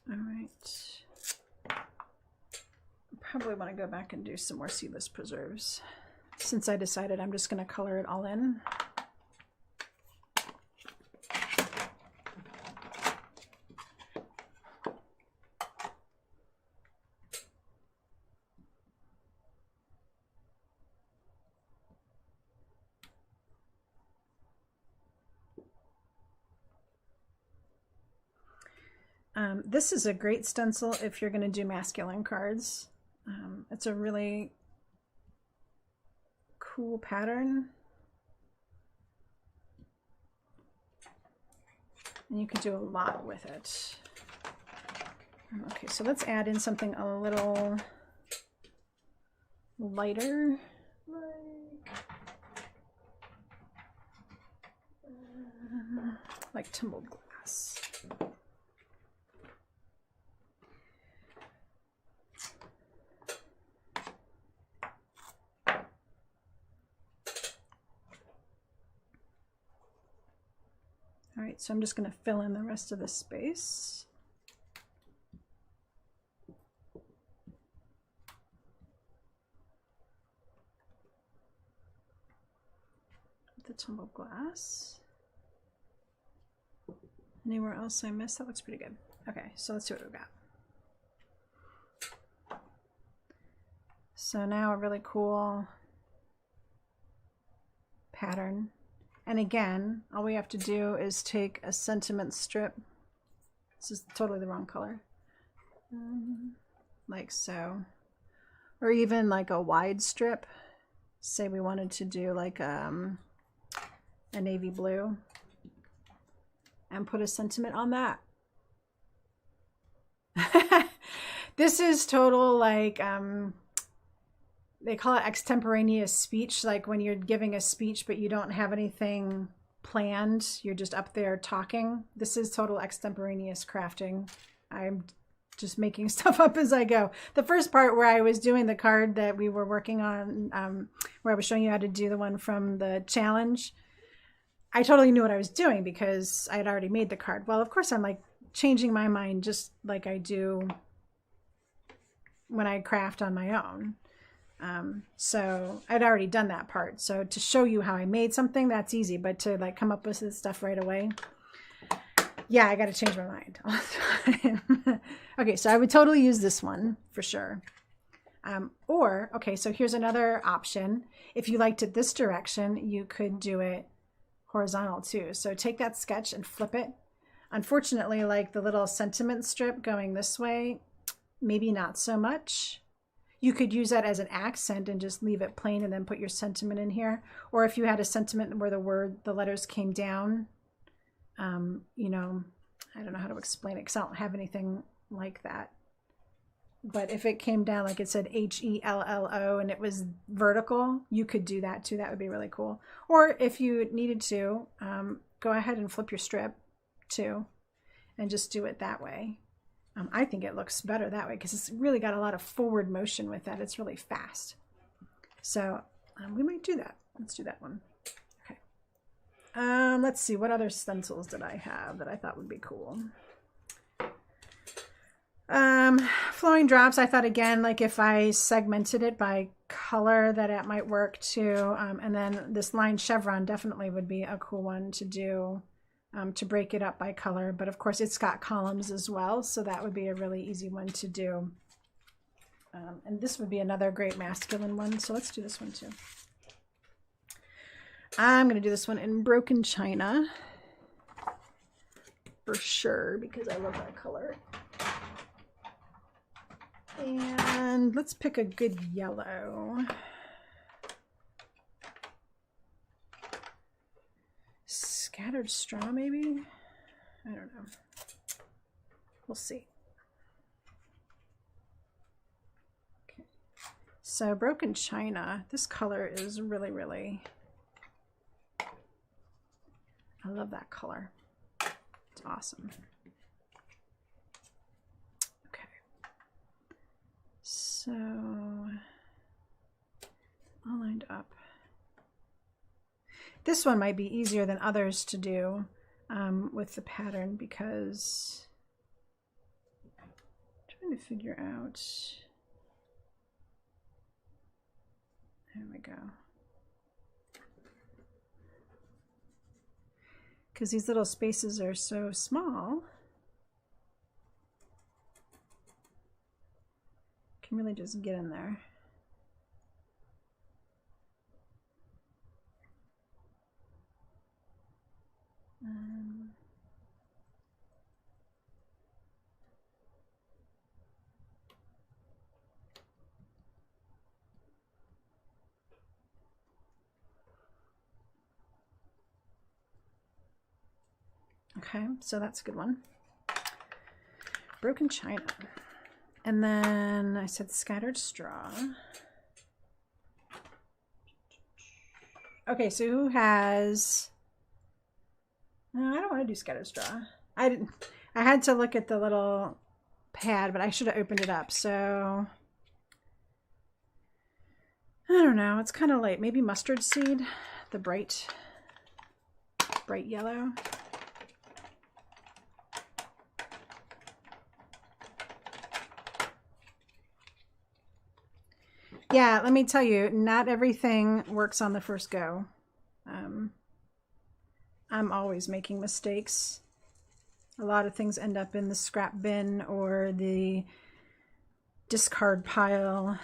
All right. Probably want to go back and do some more Seedless Preserves since I decided I'm just going to color it all in. This is a great stencil if you're going to do masculine cards. It's a really cool pattern. And you can do a lot with it. Okay, so let's add in something a little lighter. Like tumbled glass. All right, so I'm just going to fill in the rest of the space. The tumbled glass. Anywhere else I missed? That looks pretty good. Okay, so let's see what we've got. So now a really cool pattern. And again, all we have to do is take a sentiment strip. This is totally the wrong color. Like so. Or even like a wide strip. Say we wanted to do like a navy blue. And put a sentiment on that. This is total like, they call it extemporaneous speech, like when you're giving a speech but you don't have anything planned, you're just up there talking. This is total extemporaneous crafting. I'm just making stuff up as I go. The first part where I was doing the card that we were working on, where I was showing you how to do the one from the challenge, I totally knew what I was doing because I had already made the card. Well, of course I'm like changing my mind just like I do when I craft on my own. So I'd already done that part. So to show you how I made something, that's easy, but to like come up with this stuff right away, yeah, I got to change my mind all the time. Okay, so I would totally use this one for sure. Or, okay, so here's another option. If you liked it this direction, you could do it horizontal too. So take that sketch and flip it. Unfortunately, like the little sentiment strip going this way, maybe not so much. You could use that as an accent and just leave it plain and then put your sentiment in here. Or if you had a sentiment where the letters came down, you know, I don't know how to explain it because I don't have anything like that. But if it came down like it said Hello and it was vertical, you could do that too. That would be really cool. Or if you needed to, go ahead and flip your strip too and just do it that way. I think it looks better that way because it's really got a lot of forward motion with that. It's really fast. So we might do that. Let's do that one. Okay. Let's see. What other stencils did I have that I thought would be cool? Flowing drops. I thought again, like if I segmented it by color, that it might work too. And then this line Chevron definitely would be a cool one to do. To break it up by color, but of course it's got columns as well, so that would be a really easy one to do. And this would be another great masculine one, so let's do this one too. I'm going to do this one in broken china for sure because I love that color. And let's pick a good yellow. Scattered straw, maybe? I don't know. We'll see. Okay. So broken china, this color is really, really, I love that color. It's awesome. Okay. So all lined up. This one might be easier than others to do with the pattern because I'm trying to figure out. There we go. Because these little spaces are so small. Can really just get in there. Okay, so that's a good one. Broken china. And then I said scattered straw. Okay, so who has... No, I don't want to do scattered straw. I had to look at the little pad, but I should have opened it up. So I don't know. It's kind of late. Maybe mustard seed, the bright yellow. Yeah, let me tell you, not everything works on the first go. I'm always making mistakes. A lot of things end up in the scrap bin or the discard pile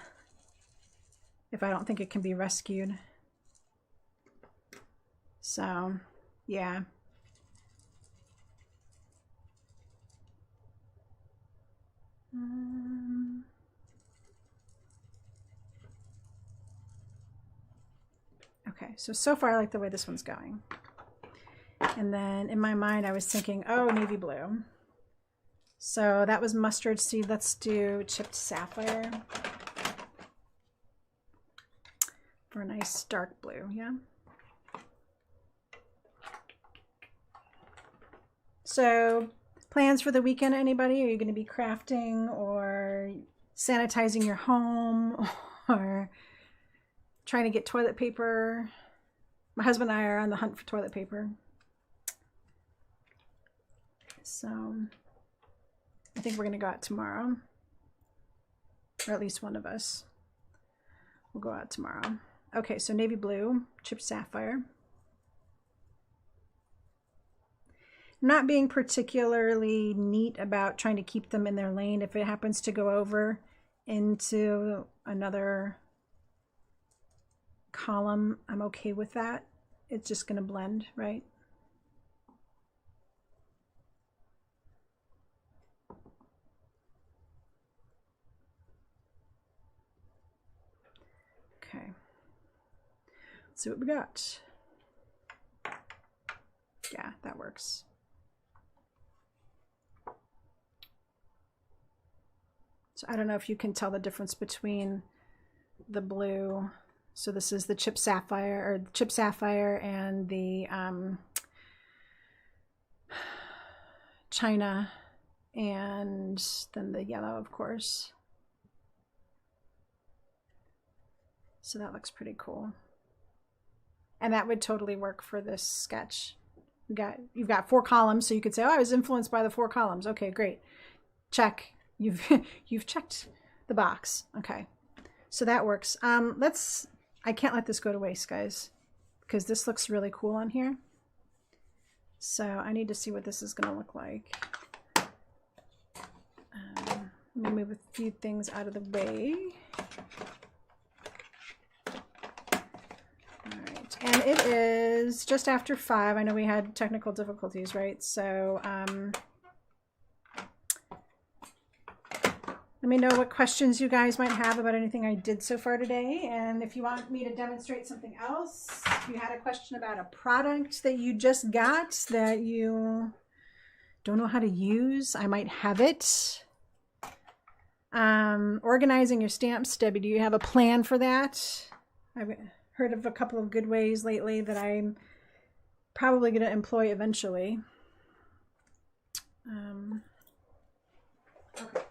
if I don't think it can be rescued. So, yeah. Okay, so far I like the way this one's going. And then in my mind I was thinking, oh, navy blue. So that was mustard seed. Let's do chipped sapphire for a nice dark blue, yeah? So plans for the weekend, anybody? Are you going to be crafting or sanitizing your home or trying to get toilet paper? My husband and I are on the hunt for toilet paper. So I think we're going to go out tomorrow, or at least one of us. will go out tomorrow. Okay, so navy blue, chipped sapphire. I'm not being particularly neat about trying to keep them in their lane. If it happens to go over into another column, I'm okay with that. It's just going to blend, right? Okay. Let's see what we got. Yeah, that works. So I don't know if you can tell the difference between the blue. So this is the chipped sapphire and the China, and then the yellow, of course. So that looks pretty cool. And that would totally work for this sketch. You've got 4 columns, so you could say, oh, I was influenced by the 4 columns. Okay, great. Check. You've checked the box. Okay. So that works. I can't let this go to waste, guys, because this looks really cool on here. So I need to see what this is going to look like. Let me move a few things out of the way. All right. And it is just after 5. I know we had technical difficulties, right? So let me know what questions you guys might have about anything I did so far today. And if you want me to demonstrate something else, if you had a question about a product that you just got that you don't know how to use, I might have it. Organizing your stamps, Debbie, do you have a plan for that? I've heard of a couple of good ways lately that I'm probably going to employ eventually. Okay.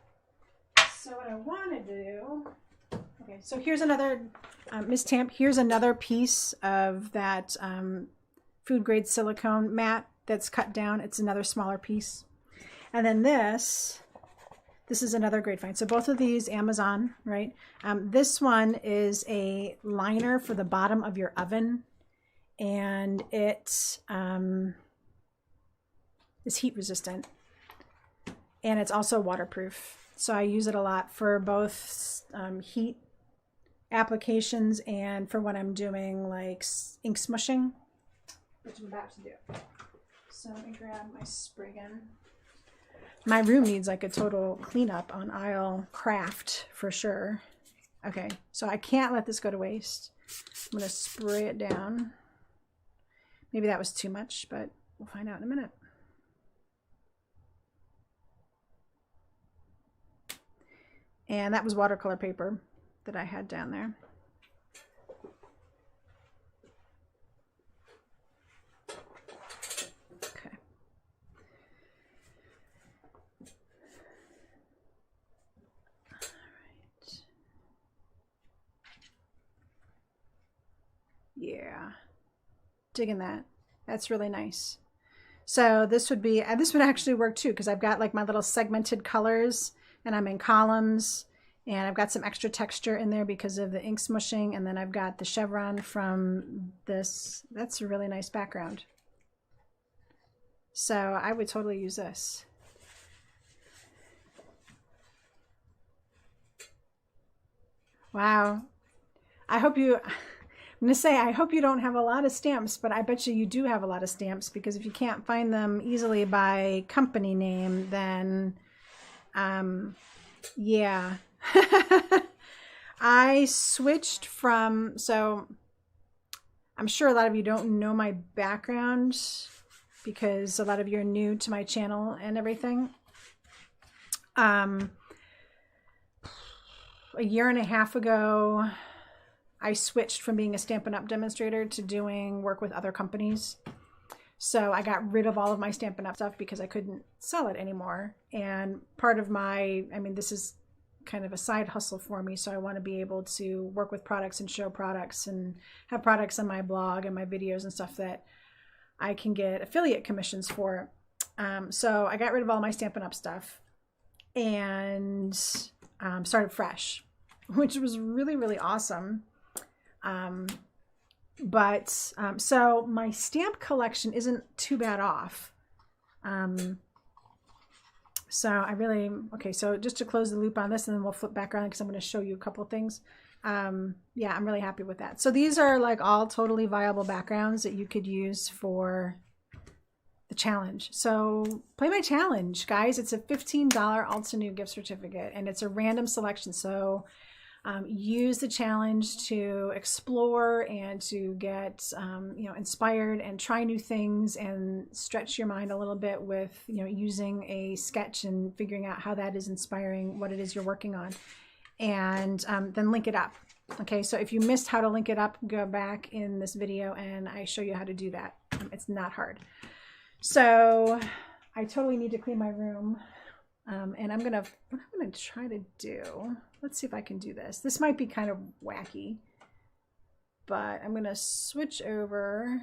So what I want to do, okay, so here's another, Miss Tamp, here's another piece of that food grade silicone mat that's cut down. It's another smaller piece. And then this is another great find. So both of these, Amazon, right? This one is a liner for the bottom of your oven, and it is heat resistant, and it's also waterproof. So I use it a lot for both heat applications and for when I'm doing like ink smushing, which I'm about to do. So let me grab my spray gun. My room needs like a total cleanup on aisle craft for sure. Okay, so I can't let this go to waste. I'm gonna spray it down. Maybe that was too much, but we'll find out in a minute. And that was watercolor paper that I had down there. Okay. All right. Yeah. Digging that. That's really nice. So this would be, this would actually work too, because I've got like my little segmented colors, and I'm in columns, and I've got some extra texture in there because of the ink smushing, and then I've got the chevron from this. That's a really nice background. So I would totally use this. Wow. I hope you, I'm going to say, I hope you don't have a lot of stamps, but I bet you do have a lot of stamps, because if you can't find them easily by company name, then yeah. I switched from, so I'm sure a lot of you don't know my background because a lot of you are new to my channel and everything. A year and a half ago, I switched from being a Stampin' Up! Demonstrator to doing work with other companies. So I got rid of all of my Stampin' Up! Stuff because I couldn't sell it anymore. And part of my, I mean, this is kind of a side hustle for me. So I want to be able to work with products and show products and have products on my blog and my videos and stuff that I can get affiliate commissions for. So I got rid of all my Stampin' Up! Stuff and started fresh, which was really, really awesome. So my stamp collection isn't too bad off. So I really, okay, so just to close the loop on this, and then we'll flip back around because I'm going to show you a couple of things. Yeah, I'm really happy with that. So these are like all totally viable backgrounds that you could use for the challenge. So play my challenge, guys. It's a $15 Altenew gift certificate, and it's a random selection. So use the challenge to explore and to get inspired and try new things and stretch your mind a little bit with using a sketch and figuring out how that is inspiring what it is you're working on, and then link it up. Okay, so if you missed how to link it up, go back in this video and I show you how to do that. It's not hard. So I totally need to clean my room. And what I'm gonna try to do, let's see if I can do this. This might be kind of wacky, but I'm gonna switch over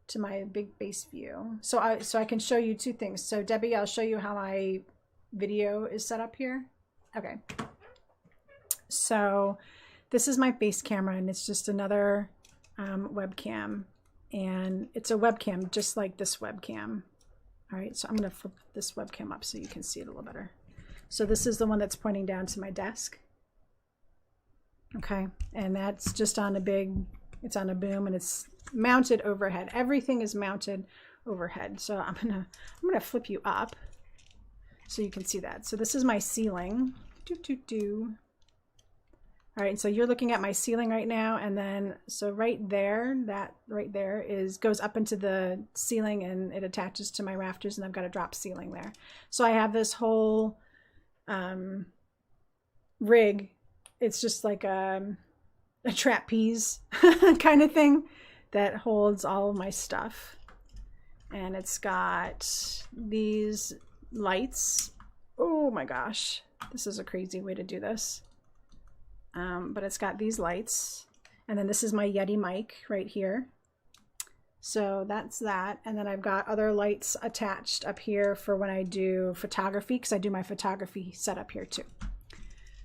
to my big base view. So I can show you two things. So Debbie, I'll show you how my video is set up here. Okay. So this is my base camera, and it's just another webcam, and it's a webcam just like this webcam. All right, so I'm going to flip this webcam up so you can see it a little better. So this is the one that's pointing down to my desk. Okay, and that's just on it's on a boom, and it's mounted overhead. Everything is mounted overhead. So I'm gonna flip you up so you can see that. So this is my ceiling. All right, so you're looking at my ceiling right now, and then so right there, that right there goes up into the ceiling, and it attaches to my rafters, and I've got a drop ceiling there. So I have this whole rig. It's just like a trapeze kind of thing that holds all of my stuff, and it's got these lights. Oh my gosh, this is a crazy way to do this. But it's got these lights, and then this is my Yeti mic right here. So that's that. And then I've got other lights attached up here for when I do photography, because I do my photography set up here too.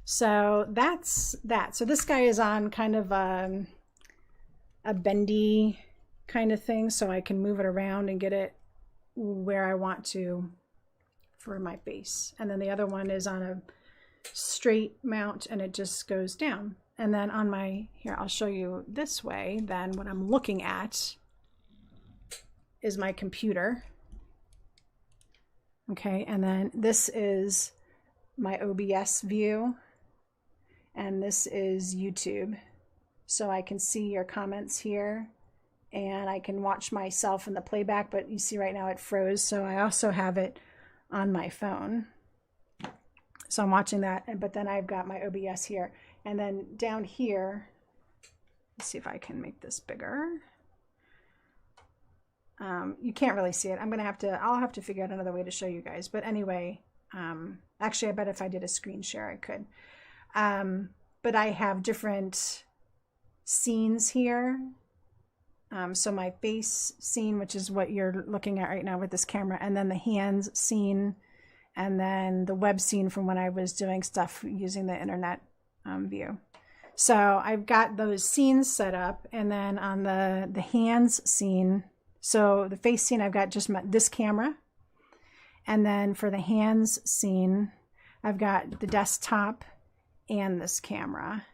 So that's that. So this guy is on kind of a bendy kind of thing, so I can move it around and get it where I want to for my base. And then the other one is on a straight mount, and it just goes down. And then on my, here, I'll show you this way. Then what I'm looking at is my computer. Okay, and then this is my OBS view, and this is YouTube. So I can see your comments here, and I can watch myself in the playback, but you see right now it froze. So I also have it on my phone. So I'm watching that, but then I've got my OBS here. And then down here, let's see if I can make this bigger. You can't really see it. I'll have to figure out another way to show you guys. But anyway, actually I bet if I did a screen share, I could. But I have different scenes here. So my face scene, which is what you're looking at right now with this camera, and then the hands scene, and then the web scene from when I was doing stuff using the internet view. So I've got those scenes set up, and then on the hands scene, so the face scene, I've got just this camera, and then for the hands scene, I've got the desktop and this camera.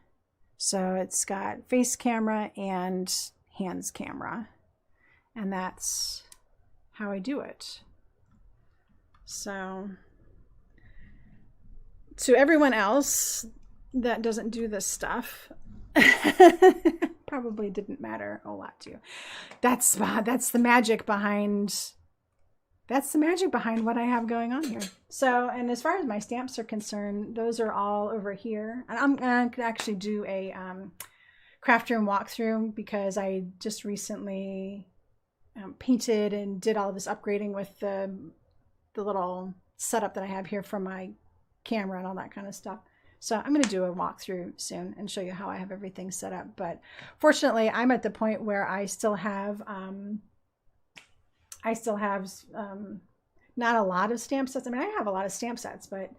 So it's got face camera and hands camera, and that's how I do it. So to everyone else that doesn't do this stuff, probably didn't matter a lot to you. That's the magic behind what I have going on here. So, and as far as my stamps are concerned, those are all over here. And I'm going to actually do a craft room walkthrough, because I just recently painted and did all of this upgrading with the little setup that I have here for my camera and all that kind of stuff. So I'm going to do a walkthrough soon and show you how I have everything set up. But fortunately, I'm at the point where I still have not a lot of stamp sets. I mean, I have a lot of stamp sets, but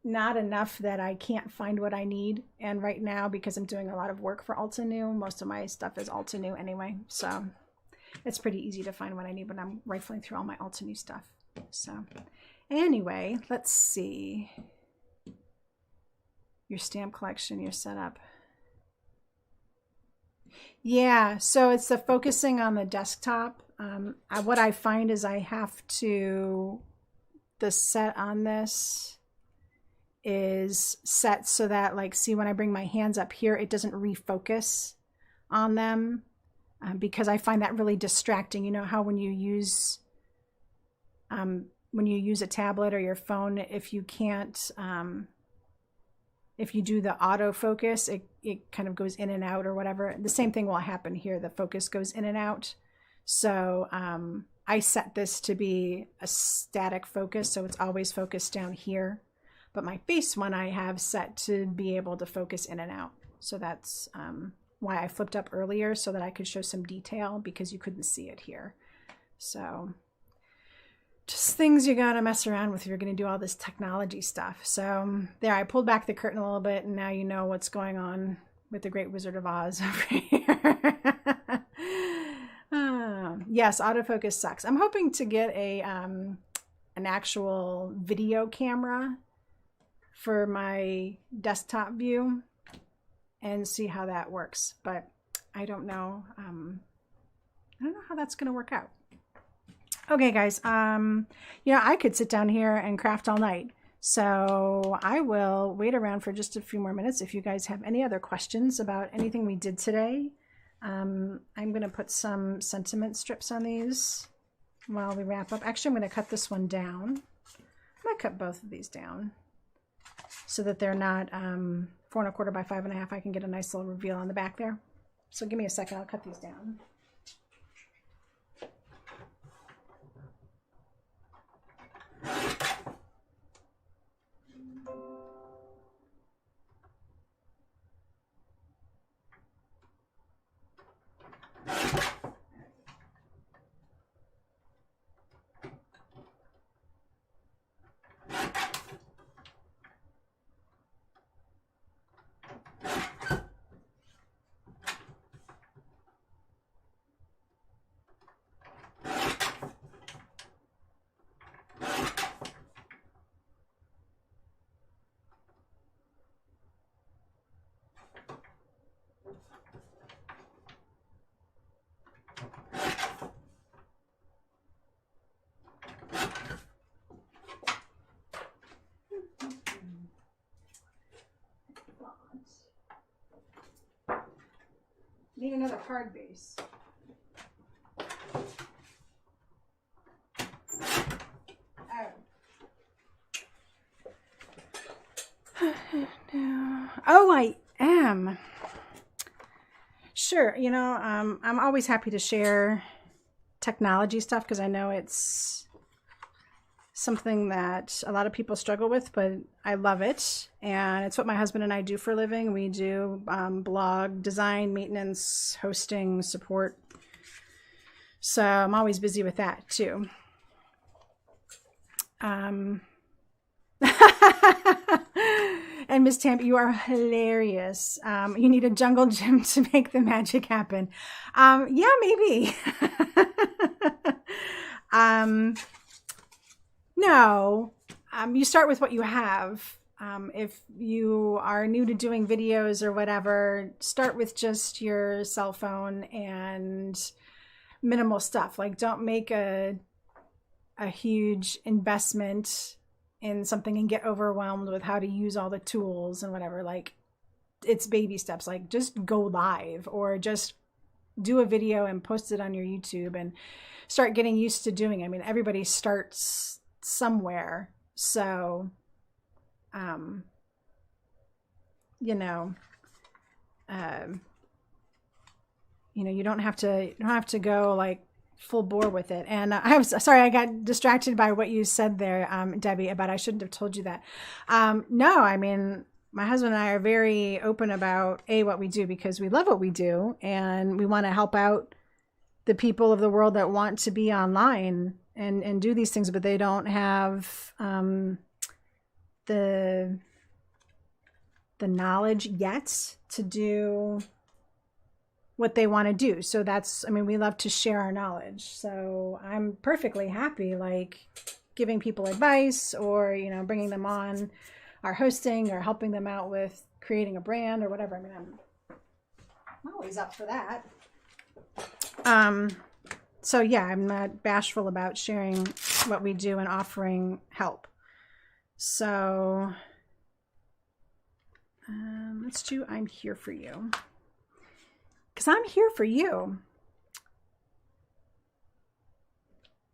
Not enough that I can't find what I need. And right now, because I'm doing a lot of work for Altenew, most of my stuff is Altenew anyway. So it's pretty easy to find what I need when I'm rifling through all my Altenew stuff. So anyway, let's see. Your stamp collection, your setup. Yeah, so it's the focusing on the desktop. What I find is I have to, the set on this is set so that, like, see, when I bring my hands up here, it doesn't refocus on them, because I find that really distracting. You know how when you use a tablet or your phone, if you can't, if you do the autofocus, it kind of goes in and out or whatever. The same thing will happen here. The focus goes in and out. So I set this to be a static focus, so it's always focused down here. But my face one I have set to be able to focus in and out. So that's why I flipped up earlier, so that I could show some detail, because you couldn't see it here. So just things you gotta mess around with if you're gonna do all this technology stuff. So there, I pulled back the curtain a little bit, and now you know what's going on with the Great Wizard of Oz over here. Yes, autofocus sucks. I'm hoping to get a an actual video camera for my desktop view and see how that works, but I don't know. I don't know how that's gonna work out. Okay, guys, you know, I could sit down here and craft all night. So I will wait around for just a few more minutes. If you guys have any other questions about anything we did today, I'm going to put some sentiment strips on these while we wrap up. Actually, I'm going to cut this one down. I might cut both of these down so that they're not 4 1/4 by 5 1/2. I can get a nice little reveal on the back there. So give me a second. I'll cut these down. Need another hard base. Oh, I am. Sure, you know, I'm always happy to share technology stuff because I know it's something that a lot of people struggle with, but I love it. And it's what my husband and I do for a living. We do blog design, maintenance, hosting, support. So I'm always busy with that too. And Miss Tamp, you are hilarious. You need a jungle gym to make the magic happen. Yeah, maybe. No, you start with what you have. If you are new to doing videos or whatever, start with just your cell phone and minimal stuff. Like, don't make a huge investment in something and get overwhelmed with how to use all the tools and whatever. Like, it's baby steps. Like, just go live or just do a video and post it on your YouTube and start getting used to doing it. I mean, everybody starts somewhere. So, you know, you don't have to go like full bore with it. And I was sorry, I got distracted by what you said there, Debbie, about I shouldn't have told you that. No, I mean, my husband and I are very open about what we do because we love what we do and we want to help out the people of the world that want to be online and do these things, but they don't have the knowledge yet to do what they want to do. So that's, I mean, we love to share our knowledge. So I'm perfectly happy, like giving people advice or, you know, bringing them on our hosting or helping them out with creating a brand or whatever. I mean, I'm always up for that. So yeah, I'm not bashful about sharing what we do and offering help. So let's do I'm here for you. Because I'm here for you.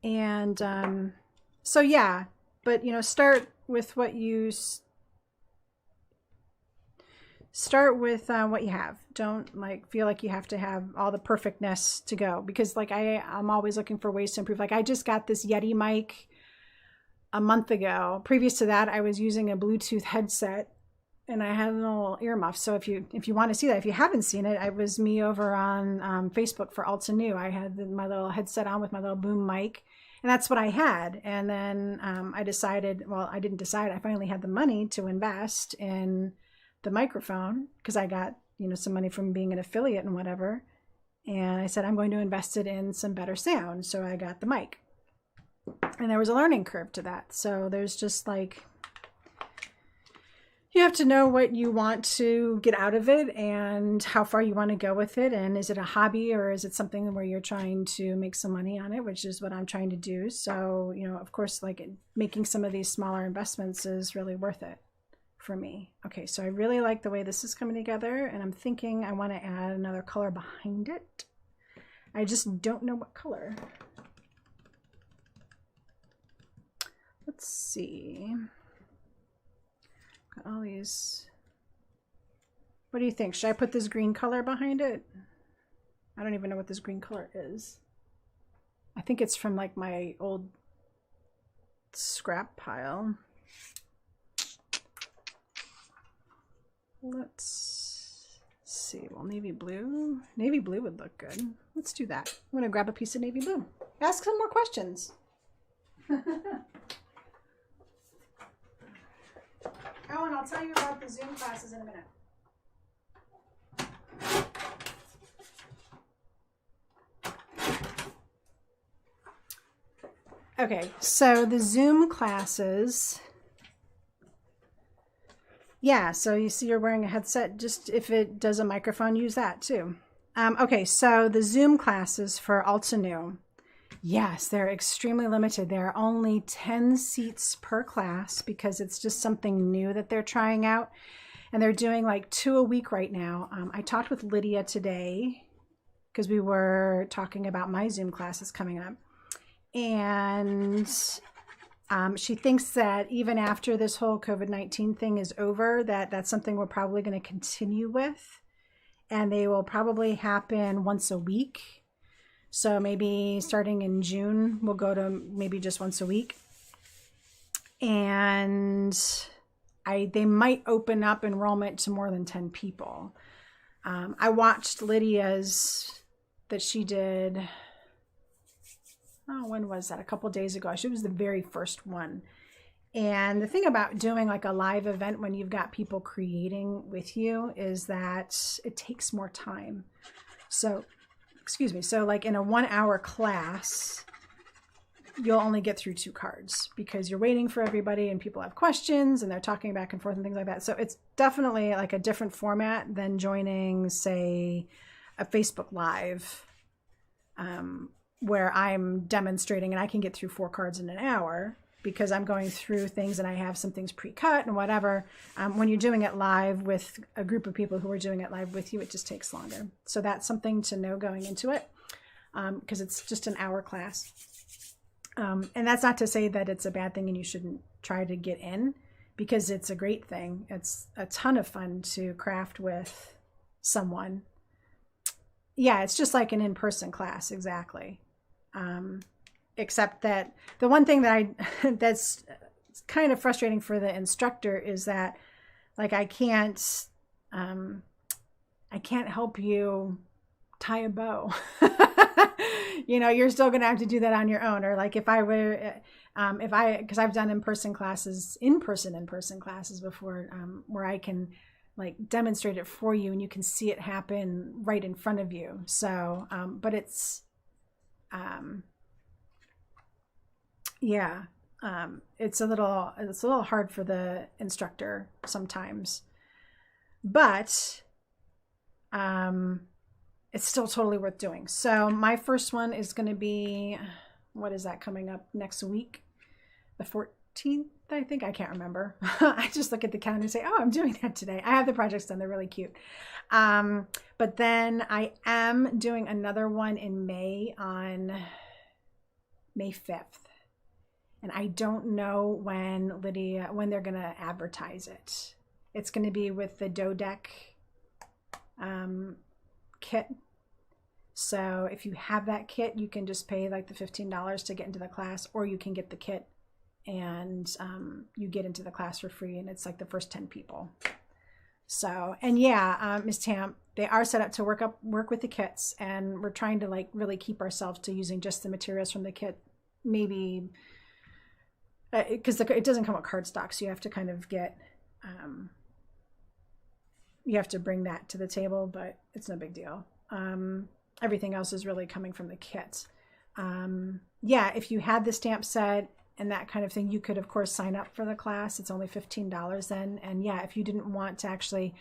And so yeah, but you know, start with what you what you have. Don't like feel like you have to have all the perfectness to go, because like I'm always looking for ways to improve. Like I just got this Yeti mic a month ago. Previous to that, I was using a Bluetooth headset and I had a little earmuff. So if you want to see that, if you haven't seen it, it was me over on Facebook for Altenew. I had my little headset on with my little boom mic, and that's what I had. And then I decided, well, I didn't decide. I finally had the money to invest in the microphone because I got, you know, some money from being an affiliate and whatever. And I said, I'm going to invest it in some better sound. So I got the mic. And there was a learning curve to that. So there's just like, you have to know what you want to get out of it and how far you want to go with it. And is it a hobby or is it something where you're trying to make some money on it, which is what I'm trying to do. So, you know, of course, like making some of these smaller investments is really worth it for me. Okay, so I really like the way this is coming together, and I'm thinking I want to add another color behind it. I just don't know what color. Let's see. Got all these. What do you think? Should I put this green color behind it? I don't even know what this green color is. I think it's from like my old scrap pile. Let's see. Well, navy blue. Navy blue would look good. Let's do that. I'm going to grab a piece of navy blue. Ask some more questions. Oh, and I'll tell you about the Zoom classes in a minute. Okay, so the Zoom classes. Yeah, so you see you're wearing a headset. Just if it does a microphone, use that too. Okay, so the Zoom classes for Altenew. Yes, they're extremely limited. There are only 10 seats per class because it's just something new that they're trying out. And they're doing like 2 a week right now. I talked with Lydia today because we were talking about my Zoom classes coming up. And she thinks that even after this whole COVID-19 thing is over, that's something we're probably going to continue with. And they will probably happen once a week. So maybe starting in June, we'll go to maybe just once a week. And they might open up enrollment to more than 10 people. I watched Lydia's that she did. Oh, when was that? A couple days ago. She was the very first one. And the thing about doing like a live event when you've got people creating with you is that it takes more time. So, excuse me. So like in a 1 hour class, you'll only get through 2 cards because you're waiting for everybody and people have questions and they're talking back and forth and things like that. So it's definitely like a different format than joining, say, a Facebook Live, where I'm demonstrating and I can get through 4 cards in an hour because I'm going through things and I have some things pre-cut and whatever. When you're doing it live with a group of people who are doing it live with you, it just takes longer. So that's something to know going into it because it's just an hour class. And that's not to say that it's a bad thing and you shouldn't try to get in because it's a great thing. It's a ton of fun to craft with someone. Yeah, it's just like an in-person class, exactly. Except that the one thing that that's kind of frustrating for the instructor is that like I can't help you tie a bow. You know, you're still going to have to do that on your own. Or like if I were, because I've done in-person classes before, where I can like demonstrate it for you and you can see it happen right in front of you. So, but yeah, it's a little hard for the instructor sometimes, but, it's still totally worth doing. So my first one is going to be, what is that coming up next week? The 14th, I think. I can't remember. I just look at the calendar and say, oh, I'm doing that today. I have the projects done. They're really cute. But then I am doing another one in May on May 5th. And I don't know when they're going to advertise it. It's going to be with the dough deck kit. So if you have that kit, you can just pay like the $15 to get into the class, or you can get the kit and you get into the class for free, and it's like the first 10 people. So, and yeah, Ms. Tamp, they are set up to work with the kits, and we're trying to like really keep ourselves to using just the materials from the kit, maybe because it doesn't come with cardstock, so you have to kind of get you have to bring that to the table, but it's no big deal. Everything else is really coming from the kit. Yeah, if you had the stamp set and that kind of thing, you could of course sign up for the class. It's only $15 then. And yeah, if you didn't want to actually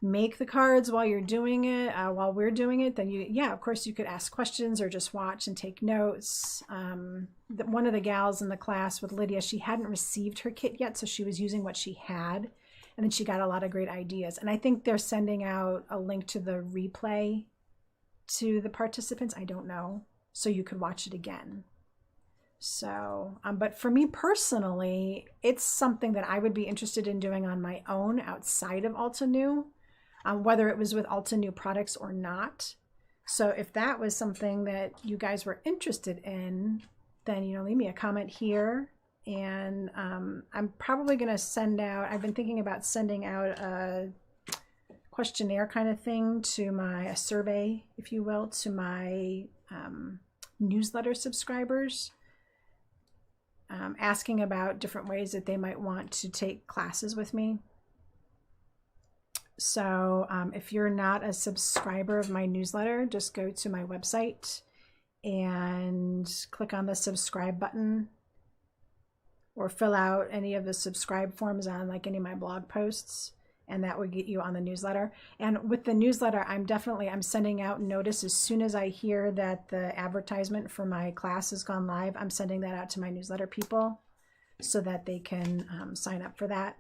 make the cards while you're doing it, while we're doing it, then of course you could ask questions or just watch and take notes. One of the gals in the class with Lydia, she hadn't received her kit yet, so she was using what she had, and then she got a lot of great ideas. And I think they're sending out a link to the replay to the participants. I don't know, so you could watch it again. So, but for me personally, it's something that I would be interested in doing on my own outside of Altenew, whether it was with Altenew products or not. So if that was something that you guys were interested in, then, leave me a comment here. And I'm probably going to send out, I've been thinking about sending out a questionnaire kind of thing a survey, if you will, to my newsletter subscribers, asking about different ways that they might want to take classes with me. So if you're not a subscriber of my newsletter, just go to my website and click on the subscribe button, or fill out any of the subscribe forms on like any of my blog posts, and that would get you on the newsletter. And with the newsletter, I'm sending out notice as soon as I hear that the advertisement for my class has gone live. I'm sending that out to my newsletter people so that they can sign up for that.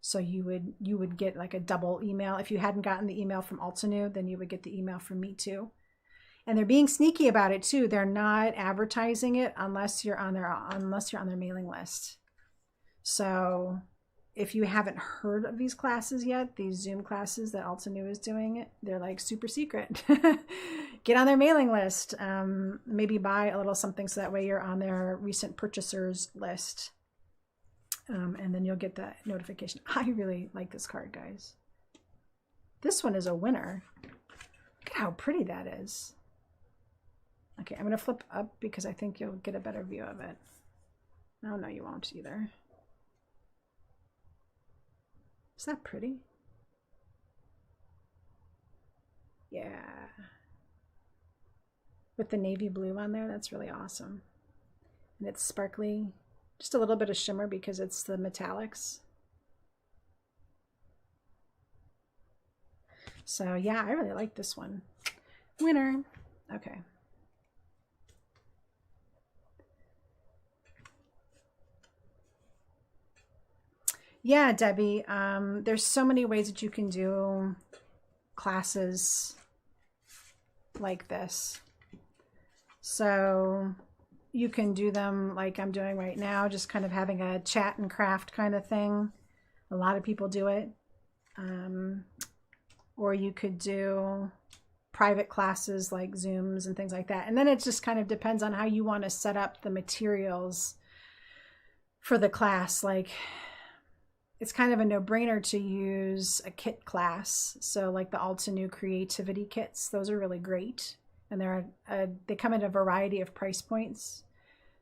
So you would get like a double email. If you hadn't gotten the email from Altenew, then you would get the email from me too. And they're being sneaky about it too. They're not advertising it unless you're on their mailing list. So if you haven't heard of these classes yet, these Zoom classes that Altenew is doing, they're like super secret. Get on their mailing list. Maybe buy a little something so that way you're on their recent purchasers list. And then you'll get that notification. I really like this card, guys. This one is a winner. Look at how pretty that is. Okay, I'm going to flip up because I think you'll get a better view of it. Oh, no, you won't either. Is that pretty? Yeah. With the navy blue on there, that's really awesome. And it's sparkly. Just a little bit of shimmer because it's the metallics. So yeah, I really like this one. Winner. Okay. Yeah, Debbie, there's so many ways that you can do classes like this. So you can do them like I'm doing right now, just kind of having a chat and craft kind of thing. A lot of people do it. Or you could do private classes like Zooms and things like that. And then it just kind of depends on how you want to set up the materials for the class. Like, it's kind of a no-brainer to use a kit class. So like the Altenew creativity kits, those are really great. and they come at a variety of price points.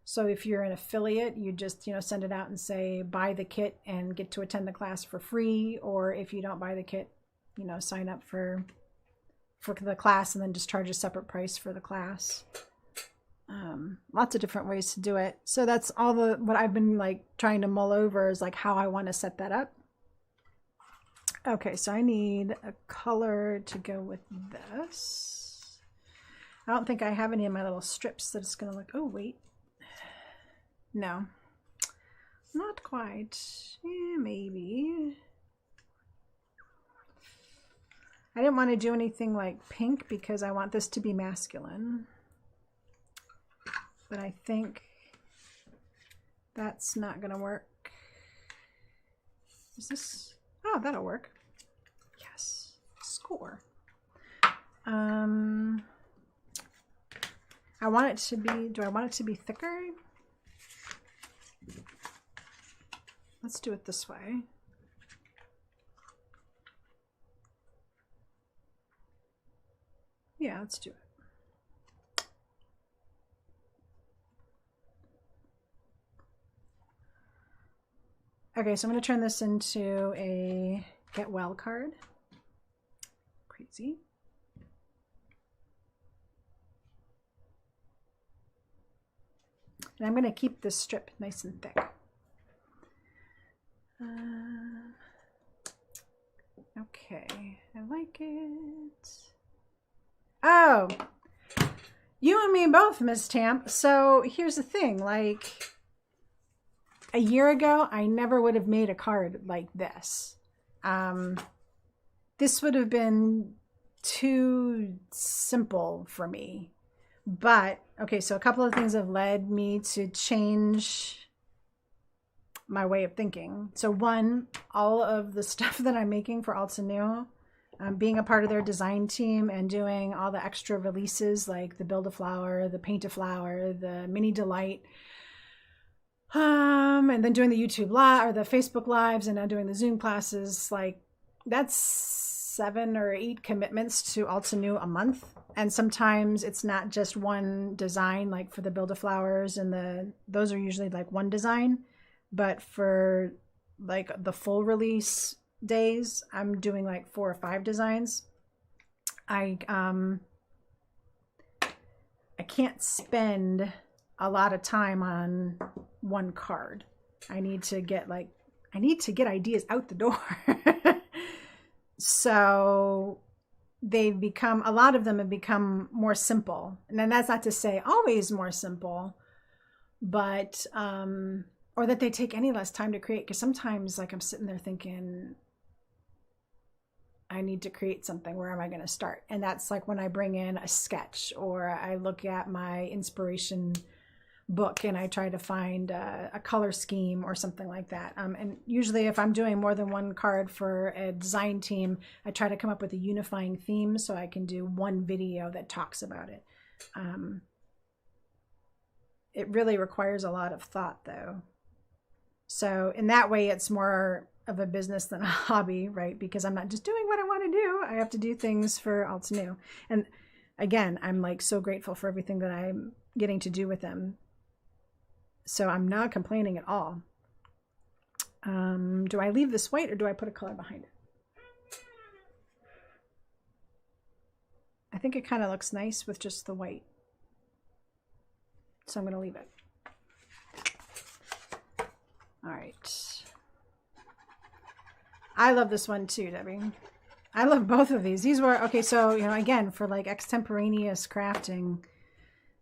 So if you're an affiliate, you just, send it out and say, buy the kit and get to attend the class for free. Or if you don't buy the kit, sign up for the class and then just charge a separate price for the class. Lots of different ways to do it. So that's all what I've been like trying to mull over is like how I want to set that up. Okay, so I need a color to go with this. I don't think I have any of my little strips that it's gonna look, oh wait. No, not quite. Yeah, maybe. I didn't want to do anything like pink because I want this to be masculine. But I think that's not going to work. Is this? Oh, that'll work. Yes. Score. I want it to be, do I want it to be thicker? Let's do it this way. Yeah, let's do it. Okay, so I'm going to turn this into a get well card. Crazy. And I'm going to keep this strip nice and thick. Okay, I like it. Oh, you and me both, Miss Tamp. So here's the thing, like a year ago, I never would have made a card like this. This would have been too simple for me. But, okay, so a couple of things have led me to change my way of thinking. So one, all of the stuff that I'm making for Altenew, being a part of their design team and doing all the extra releases like the Build a Flower, the Paint a Flower, the Mini Delight, and then doing the YouTube live or the Facebook lives and now doing the Zoom classes, like that's 7 or 8 commitments to Altenew a month. And sometimes it's not just one design, like for the Build a Flowers and those are usually like one design. But for like the full release days, I'm doing like 4 or 5 designs. I can't spend a lot of time on one card. I need to get ideas out the door. So a lot of them have become more simple. And then that's not to say always more simple, but or that they take any less time to create. Because sometimes like I'm sitting there thinking, I need to create something. Where am I going to start? And that's like when I bring in a sketch or I look at my inspiration book and I try to find a color scheme or something like that. And usually if I'm doing more than one card for a design team, I try to come up with a unifying theme so I can do one video that talks about it. It really requires a lot of thought though. So in that way, it's more of a business than a hobby, right? Because I'm not just doing what I want to do. I have to do things for Altenew. And again, I'm like so grateful for everything that I'm getting to do with them. So I'm not complaining at all. Do I leave this white or do I put a color behind it? I think it kind of looks nice with just the white. So I'm going to leave it. All right. I love this one too, Debbie. I love both of these. These were, okay, so, again, for like extemporaneous crafting,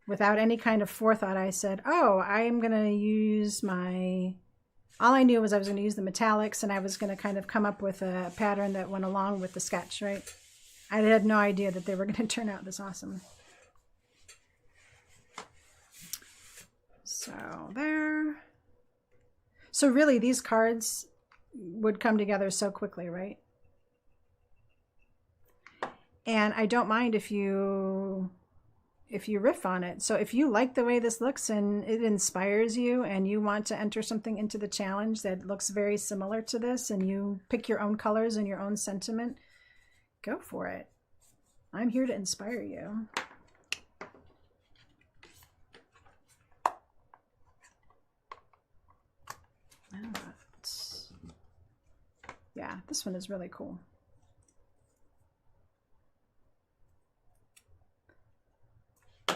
without any kind of forethought, I said, oh, I'm going to use all I knew was I was going to use the metallics and I was going to kind of come up with a pattern that went along with the sketch, right? I had no idea that they were going to turn out this awesome. So there. So really, these cards would come together so quickly, right? And I don't mind if you riff on it. So if you like the way this looks and it inspires you and you want to enter something into the challenge that looks very similar to this and you pick your own colors and your own sentiment, go for it. I'm here to inspire you. Yeah, this one is really cool.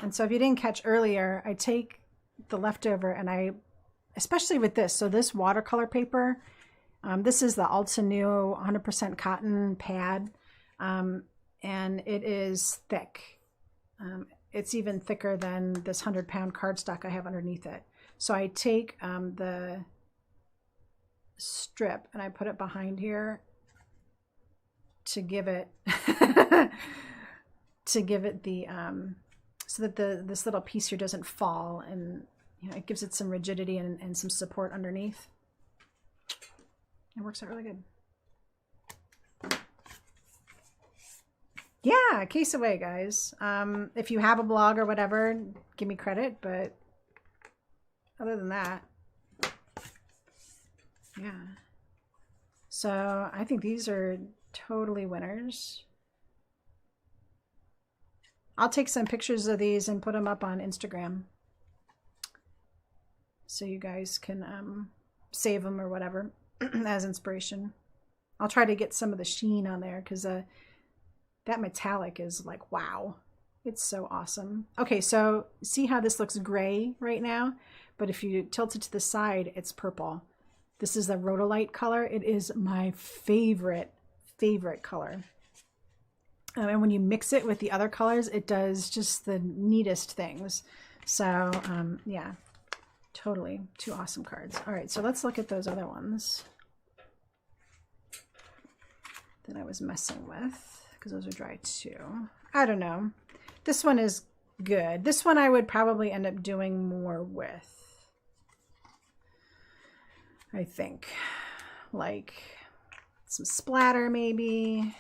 And so if you didn't catch earlier, I take the leftover and I, especially with this, so this watercolor paper, this is the Altenew 100% cotton pad, and it is thick. It's even thicker than this 100-pound cardstock I have underneath it. So I take the strip and I put it behind here to give it the so that this little piece here doesn't fall, and you know, it gives it some rigidity and some support underneath. It works out really good. Yeah, case away, guys. If you have a blog or whatever, give me credit, but other than that, yeah. So I think these are totally winners. I'll take some pictures of these and put them up on Instagram so you guys can save them or whatever as inspiration. I'll try to get some of the sheen on there because that metallic is like, wow, it's so awesome. Okay, so see how this looks gray right now, but if you tilt it to the side, it's purple. This is the rhodolite color. It is my favorite color. And when you mix it with the other colors, it does just the neatest things. So yeah, totally 2 awesome cards. All right, so let's look at those other ones that I was messing with, because those are dry too. I don't know. This one is good. This one I would probably end up doing more with, I think. Like some splatter maybe.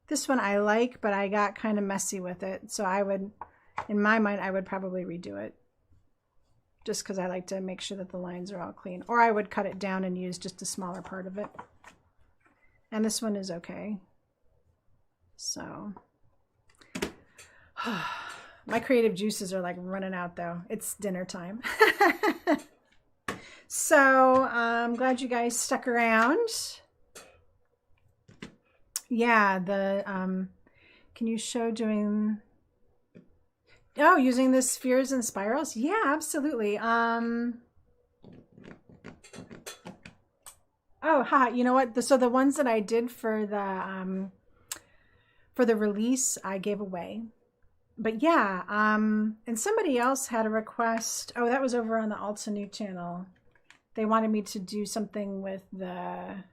This one I like, but I got kind of messy with it. So I would, in my mind, I would probably redo it. Just because I like to make sure that the lines are all clean. Or I would cut it down and use just a smaller part of it. And this one is okay. So, my creative juices are like running out though. It's dinner time. So, I'm glad you guys stuck around. Yeah, the can you show doing using the spheres and spirals? Yeah, absolutely. You know what? So the ones that I did for the release, I gave away. But yeah, and somebody else had a request. Oh, that was over on the Altenew channel. They wanted me to do something with the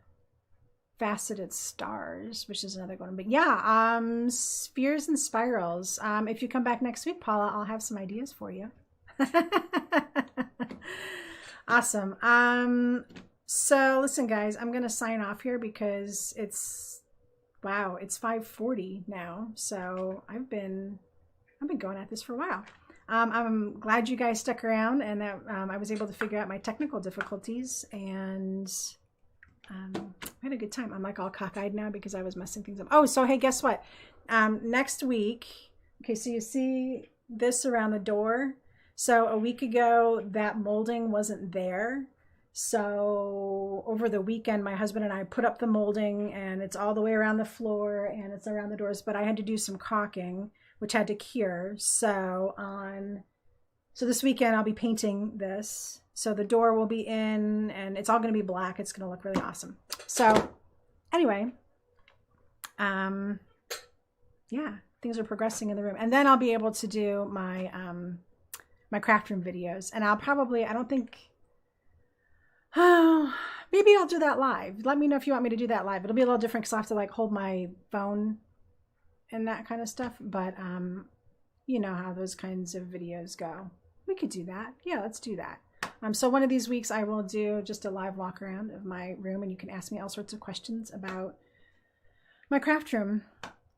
faceted stars, which is another one. But yeah, spheres and spirals. If you come back next week, Paula, I'll have some ideas for you. Awesome. So listen, guys, I'm gonna sign off here because it's 5:40 now. So I've been going at this for a while. I'm glad you guys stuck around and that I was able to figure out my technical difficulties, and I had a good time. I'm like all cockeyed now because I was messing things up. Oh, so hey, guess what? Next week, okay, so you see this around the door. So a week ago, that molding wasn't there. So over the weekend, my husband and I put up the molding, and it's all the way around the floor and it's around the doors, but I had to do some caulking, which had to cure. So this weekend I'll be painting this. So the door will be in and it's all going to be black. It's going to look really awesome. So anyway, yeah, things are progressing in the room. And then I'll be able to do my, my craft room videos. And I'll probably, maybe I'll do that live. Let me know if you want me to do that live. It'll be a little different because I'll have to like hold my phone and that kind of stuff. But you know how those kinds of videos go. We could do that. Yeah, let's do that. So one of these weeks I will do just a live walk around of my room, and you can ask me all sorts of questions about my craft room,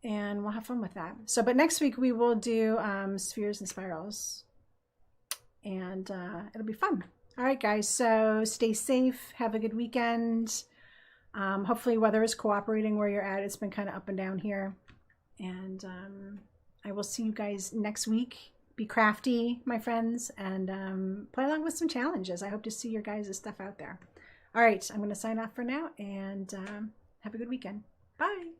and we'll have fun with that. So, but next week we will do spheres and spirals, and it'll be fun. All right, guys. So stay safe. Have a good weekend. Hopefully weather is cooperating where you're at. It's been kind of up and down here, and I will see you guys next week. be crafty, my friends, and play along with some challenges. I hope to see your guys' stuff out there. All right, I'm going to sign off for now, and have a good weekend. Bye.